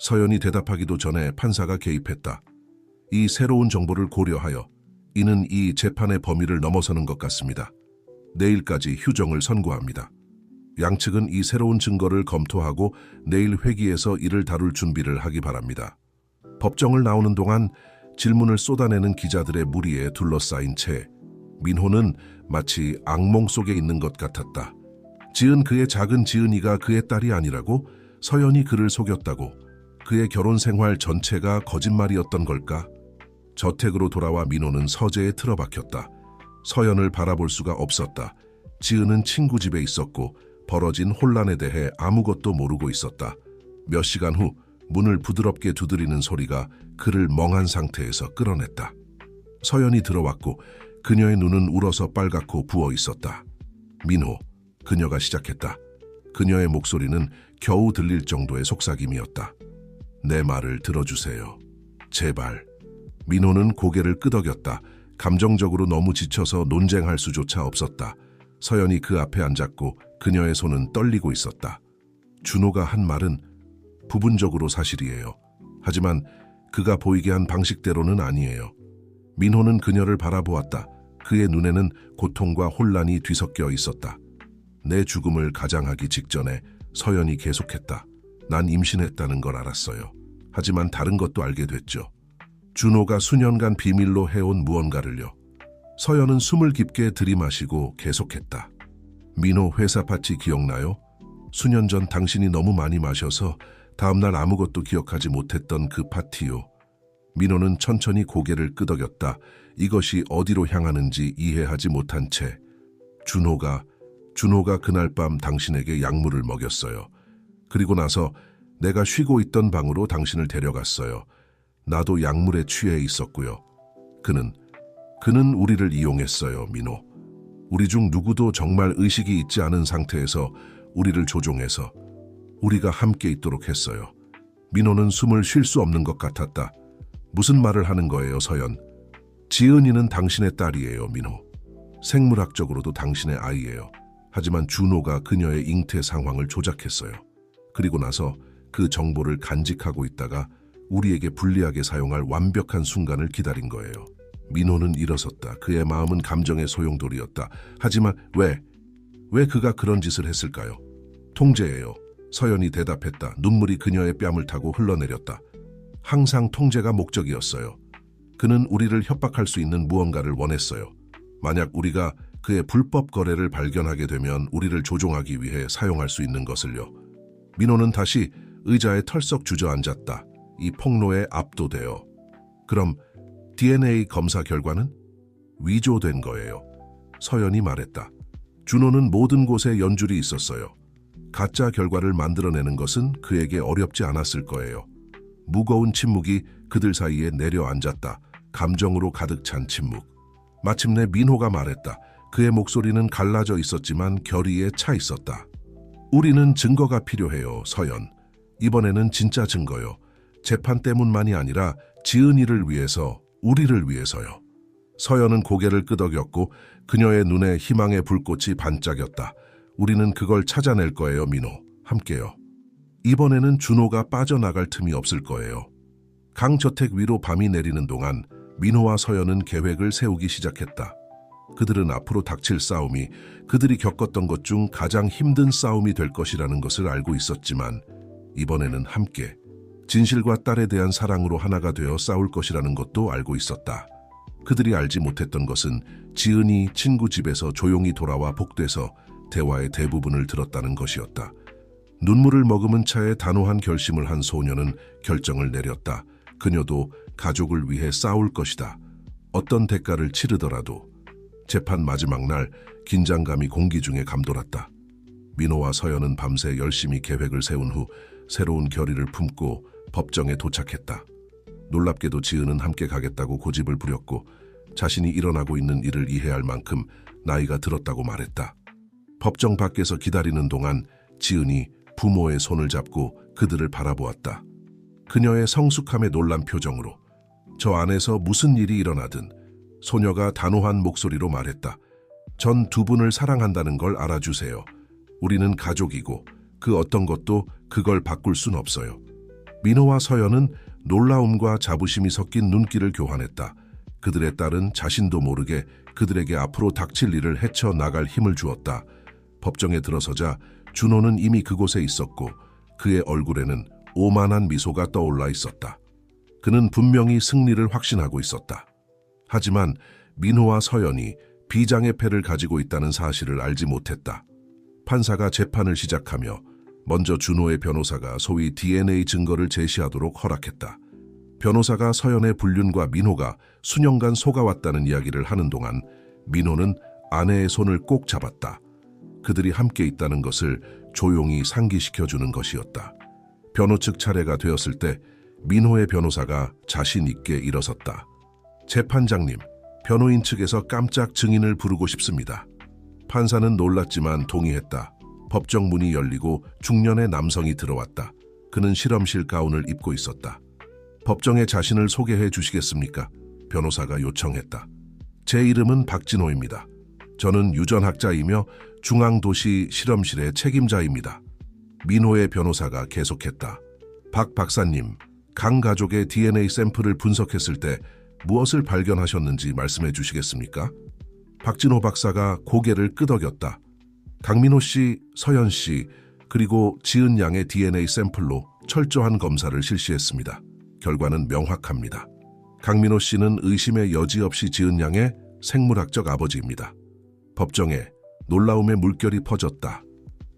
서연이 대답하기도 전에 판사가 개입했다. 이 새로운 정보를 고려하여 이는 이 재판의 범위를 넘어서는 것 같습니다. 내일까지 휴정을 선고합니다. 양측은 이 새로운 증거를 검토하고 내일 회기에서 이를 다룰 준비를 하기 바랍니다. 법정을 나오는 동안 질문을 쏟아내는 기자들의 무리에 둘러싸인 채 민호는 마치 악몽 속에 있는 것 같았다. 지은 그의 작은 지은이가 그의 딸이 아니라고? 서연이 그를 속였다고? 그의 결혼 생활 전체가 거짓말이었던 걸까? 저택으로 돌아와 민호는 서재에 틀어박혔다. 서연을 바라볼 수가 없었다. 지은은 친구 집에 있었고 벌어진 혼란에 대해 아무것도 모르고 있었다. 몇 시간 후 문을 부드럽게 두드리는 소리가 그를 멍한 상태에서 끌어냈다. 서연이 들어왔고 그녀의 눈은 울어서 빨갛고 부어 있었다. 민호, 그녀가 시작했다. 그녀의 목소리는 겨우 들릴 정도의 속삭임이었다. 내 말을 들어주세요. 제발. 민호는 고개를 끄덕였다. 감정적으로 너무 지쳐서 논쟁할 수조차 없었다. 서연이 그 앞에 앉았고 그녀의 손은 떨리고 있었다. 준호가 한 말은 부분적으로 사실이에요. 하지만 그가 보이게 한 방식대로는 아니에요. 민호는 그녀를 바라보았다. 그의 눈에는 고통과 혼란이 뒤섞여 있었다. 내 죽음을 가장하기 직전에 서연이 계속했다. 난 임신했다는 걸 알았어요. 하지만 다른 것도 알게 됐죠. 준호가 수년간 비밀로 해온 무언가를요. 서연은 숨을 깊게 들이마시고 계속했다. 민호 회사 파티 기억나요? 수년 전 당신이 너무 많이 마셔서 다음날 아무것도 기억하지 못했던 그 파티요. 민호는 천천히 고개를 끄덕였다. 이것이 어디로 향하는지 이해하지 못한 채. 준호가 그날 밤 당신에게 약물을 먹였어요. 그리고 나서 내가 쉬고 있던 방으로 당신을 데려갔어요. 나도 약물에 취해 있었고요. 그는 우리를 이용했어요, 민호. 우리 중 누구도 정말 의식이 있지 않은 상태에서 우리를 조종해서 우리가 함께 있도록 했어요. 민호는 숨을 쉴 수 없는 것 같았다. 무슨 말을 하는 거예요, 서연? 지은이는 당신의 딸이에요, 민호. 생물학적으로도 당신의 아이예요. 하지만 준호가 그녀의 잉태 상황을 조작했어요. 그리고 나서 그 정보를 간직하고 있다가 우리에게 불리하게 사용할 완벽한 순간을 기다린 거예요. 민호는 일어섰다. 그의 마음은 감정의 소용돌이였다. 하지만 왜 그가 그런 짓을 했을까요? 통제예요. 서연이 대답했다. 눈물이 그녀의 뺨을 타고 흘러내렸다. 항상 통제가 목적이었어요. 그는 우리를 협박할 수 있는 무언가를 원했어요. 만약 우리가 그의 불법 거래를 발견하게 되면 우리를 조종하기 위해 사용할 수 있는 것을요. 민호는 다시 의자에 털썩 주저앉았다. 이 폭로에 압도되어. 그럼 DNA 검사 결과는? 위조된 거예요. 서연이 말했다. 준호는 모든 곳에 연줄이 있었어요. 가짜 결과를 만들어내는 것은 그에게 어렵지 않았을 거예요. 무거운 침묵이 그들 사이에 내려앉았다. 감정으로 가득 찬 침묵. 마침내 민호가 말했다. 그의 목소리는 갈라져 있었지만 결의에 차 있었다. 우리는 증거가 필요해요, 서연. 이번에는 진짜 증거요. 재판 때문만이 아니라 지은이를 위해서, 우리를 위해서요. 서연은 고개를 끄덕였고 그녀의 눈에 희망의 불꽃이 반짝였다. 우리는 그걸 찾아낼 거예요, 민호. 함께요. 이번에는 준호가 빠져나갈 틈이 없을 거예요. 강저택 위로 밤이 내리는 동안 민호와 서연은 계획을 세우기 시작했다. 그들은 앞으로 닥칠 싸움이 그들이 겪었던 것 중 가장 힘든 싸움이 될 것이라는 것을 알고 있었지만 이번에는 함께 진실과 딸에 대한 사랑으로 하나가 되어 싸울 것이라는 것도 알고 있었다. 그들이 알지 못했던 것은 지은이 친구 집에서 조용히 돌아와 복돼서 대화의 대부분을 들었다는 것이었다. 눈물을 머금은 차에 단호한 결심을 한 소녀는 결정을 내렸다. 그녀도 가족을 위해 싸울 것이다. 어떤 대가를 치르더라도. 재판 마지막 날 긴장감이 공기 중에 감돌았다. 민호와 서연은 밤새 열심히 계획을 세운 후 새로운 결의를 품고 법정에 도착했다. 놀랍게도 지은은 함께 가겠다고 고집을 부렸고 자신이 일어나고 있는 일을 이해할 만큼 나이가 들었다고 말했다. 법정 밖에서 기다리는 동안 지은이 부모의 손을 잡고 그들을 바라보았다. 그녀의 성숙함에 놀란 표정으로 저 안에서 무슨 일이 일어나든 소녀가 단호한 목소리로 말했다. 전 두 분을 사랑한다는 걸 알아주세요. 우리는 가족이고 그 어떤 것도 그걸 바꿀 순 없어요. 민호와 서연은 놀라움과 자부심이 섞인 눈길을 교환했다. 그들의 딸은 자신도 모르게 그들에게 앞으로 닥칠 일을 헤쳐나갈 힘을 주었다. 법정에 들어서자 준호는 이미 그곳에 있었고 그의 얼굴에는 오만한 미소가 떠올라 있었다. 그는 분명히 승리를 확신하고 있었다. 하지만 민호와 서연이 비장의 패를 가지고 있다는 사실을 알지 못했다. 판사가 재판을 시작하며 먼저 준호의 변호사가 소위 DNA 증거를 제시하도록 허락했다. 변호사가 서연의 불륜과 민호가 수년간 속아왔다는 이야기를 하는 동안 민호는 아내의 손을 꼭 잡았다. 그들이 함께 있다는 것을 조용히 상기시켜주는 것이었다. 변호 측 차례가 되었을 때 민호의 변호사가 자신 있게 일어섰다. 재판장님, 변호인 측에서 깜짝 증인을 부르고 싶습니다. 판사는 놀랐지만 동의했다. 법정 문이 열리고 중년의 남성이 들어왔다. 그는 실험실 가운을 입고 있었다. 법정에 자신을 소개해 주시겠습니까? 변호사가 요청했다. 제 이름은 박진호입니다. 저는 유전학자이며 중앙도시 실험실의 책임자입니다. 민호의 변호사가 계속했다. 박 박사님, 강 가족의 DNA 샘플을 분석했을 때 무엇을 발견하셨는지 말씀해 주시겠습니까? 박진호 박사가 고개를 끄덕였다. 강민호 씨, 서연 씨, 그리고 지은 양의 DNA 샘플로 철저한 검사를 실시했습니다. 결과는 명확합니다. 강민호 씨는 의심의 여지 없이 지은 양의 생물학적 아버지입니다. 법정에 놀라움의 물결이 퍼졌다.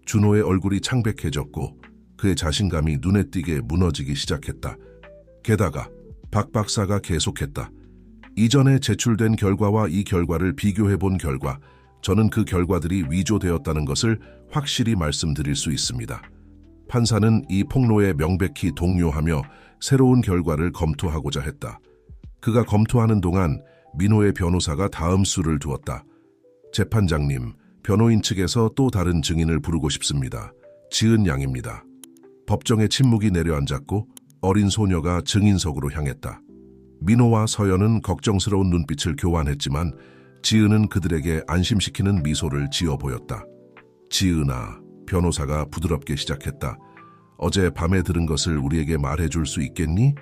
준호의 얼굴이 창백해졌고 그의 자신감이 눈에 띄게 무너지기 시작했다. 게다가 박 박사가 계속했다. 이전에 제출된 결과와 이 결과를 비교해 본 결과, 저는 그 결과들이 위조되었다는 것을 확실히 말씀드릴 수 있습니다. 판사는 이 폭로에 명백히 동요하며 새로운 결과를 검토하고자 했다. 그가 검토하는 동안 민호의 변호사가 다음 수를 두었다. 재판장님, 변호인 측에서 또 다른 증인을 부르고 싶습니다. 지은 양입니다. 법정에 침묵이 내려앉았고 어린 소녀가 증인석으로 향했다. 민호와 서연은 걱정스러운 눈빛을 교환했지만 지은은 그들에게 안심시키는 미소를 지어 보였다. 지은아, 변호사가 부드럽게 시작했다. 어제 밤에 들은 것을 우리에게 말해줄 수 있겠니?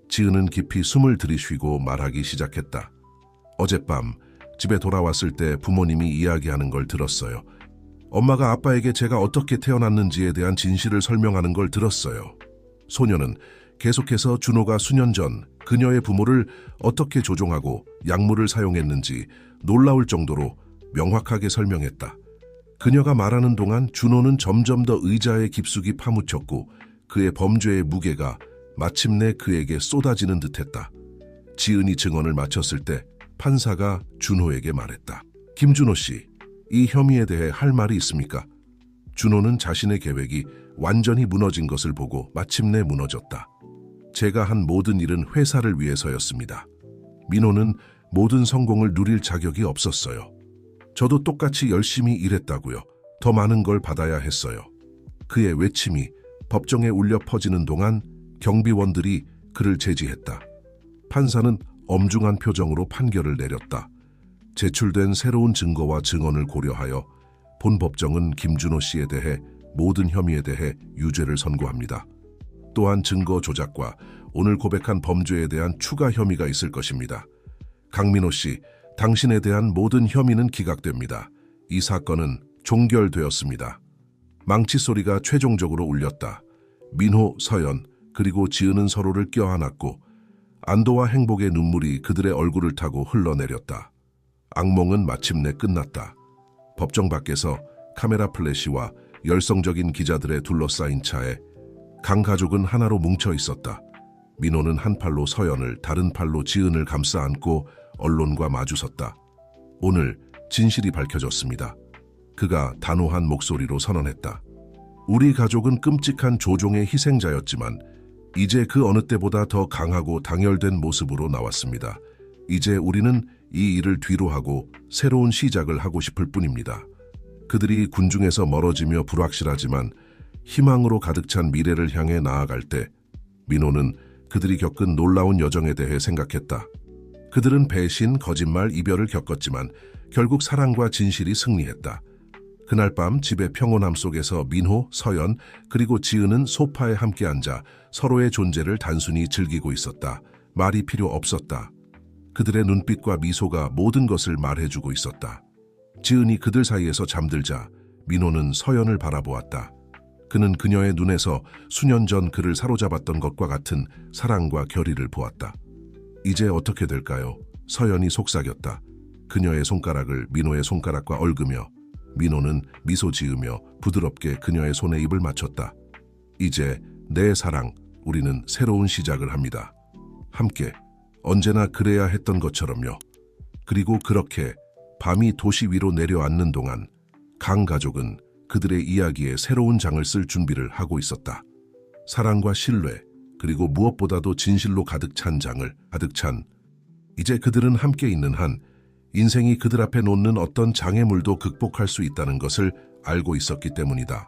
지은은 깊이 숨을 들이쉬고 말하기 시작했다. 어젯밤 집에 돌아왔을 때 부모님이 이야기하는 걸 들었어요. 엄마가 아빠에게 제가 어떻게 태어났는지에 대한 진실을 설명하는 걸 들었어요. 소녀는 계속해서 준호가 수년 전 그녀의 부모를 어떻게 조종하고 약물을 사용했는지 놀라울 정도로 명확하게 설명했다. 그녀가 말하는 동안 준호는 점점 더 의자에 깊숙이 파묻혔고 그의 범죄의 무게가 마침내 그에게 쏟아지는 듯했다. 지은이 증언을 마쳤을 때 판사가 준호에게 말했다. 김준호 씨, 이 혐의에 대해 할 말이 있습니까? 준호는 자신의 계획이 완전히 무너진 것을 보고 마침내 무너졌다. 제가 한 모든 일은 회사를 위해서였습니다. 민호는 모든 성공을 누릴 자격이 없었어요. 저도 똑같이 열심히 일했다고요. 더 많은 걸 받아야 했어요. 그의 외침이 법정에 울려 퍼지는 동안 경비원들이 그를 제지했다. 판사는 엄중한 표정으로 판결을 내렸다. 제출된 새로운 증거와 증언을 고려하여 본 법정은 김준호 씨에 대해 모든 혐의에 대해 유죄를 선고합니다. 또한 증거 조작과 오늘 고백한 범죄에 대한 추가 혐의가 있을 것입니다. 강민호 씨, 당신에 대한 모든 혐의는 기각됩니다. 이 사건은 종결되었습니다. 망치 소리가 최종적으로 울렸다. 민호, 서연, 그리고 지은은 서로를 껴안았고 안도와 행복의 눈물이 그들의 얼굴을 타고 흘러내렸다. 악몽은 마침내 끝났다. 법정 밖에서 카메라 플래시와 열성적인 기자들의 둘러싸인 차에 강 가족은 하나로 뭉쳐 있었다. 민호는 한 팔로 서연을, 다른 팔로 지은을 감싸 안고 언론과 마주섰다. 오늘 진실이 밝혀졌습니다. 그가 단호한 목소리로 선언했다. 우리 가족은 끔찍한 조종의 희생자였지만 이제 그 어느 때보다 더 강하고 당열된 모습으로 나왔습니다. 이제 우리는 이 일을 뒤로 하고 새로운 시작을 하고 싶을 뿐입니다. 그들이 군중에서 멀어지며 불확실하지만 희망으로 가득 찬 미래를 향해 나아갈 때 민호는 그들이 겪은 놀라운 여정에 대해 생각했다. 그들은 배신, 거짓말, 이별을 겪었지만 결국 사랑과 진실이 승리했다. 그날 밤 집의 평온함 속에서 민호, 서연, 그리고 지은은 소파에 함께 앉아 서로의 존재를 단순히 즐기고 있었다. 말이 필요 없었다. 그들의 눈빛과 미소가 모든 것을 말해주고 있었다. 지은이 그들 사이에서 잠들자 민호는 서연을 바라보았다. 그는 그녀의 눈에서 수년 전 그를 사로잡았던 것과 같은 사랑과 결의를 보았다. 이제 어떻게 될까요? 서연이 속삭였다. 그녀의 손가락을 민호의 손가락과 얽으며 민호는 미소 지으며 부드럽게 그녀의 손에 입을 맞췄다. 이제 내 사랑, 우리는 새로운 시작을 합니다. 함께, 언제나 그래야 했던 것처럼요. 그리고 그렇게 밤이 도시 위로 내려앉는 동안 강 가족은 그들의 이야기에 새로운 장을 쓸 준비를 하고 있었다. 사랑과 신뢰, 그리고 무엇보다도 진실로 가득 찬 장을, 이제 그들은 함께 있는 한 인생이 그들 앞에 놓는 어떤 장애물도 극복할 수 있다는 것을 알고 있었기 때문이다.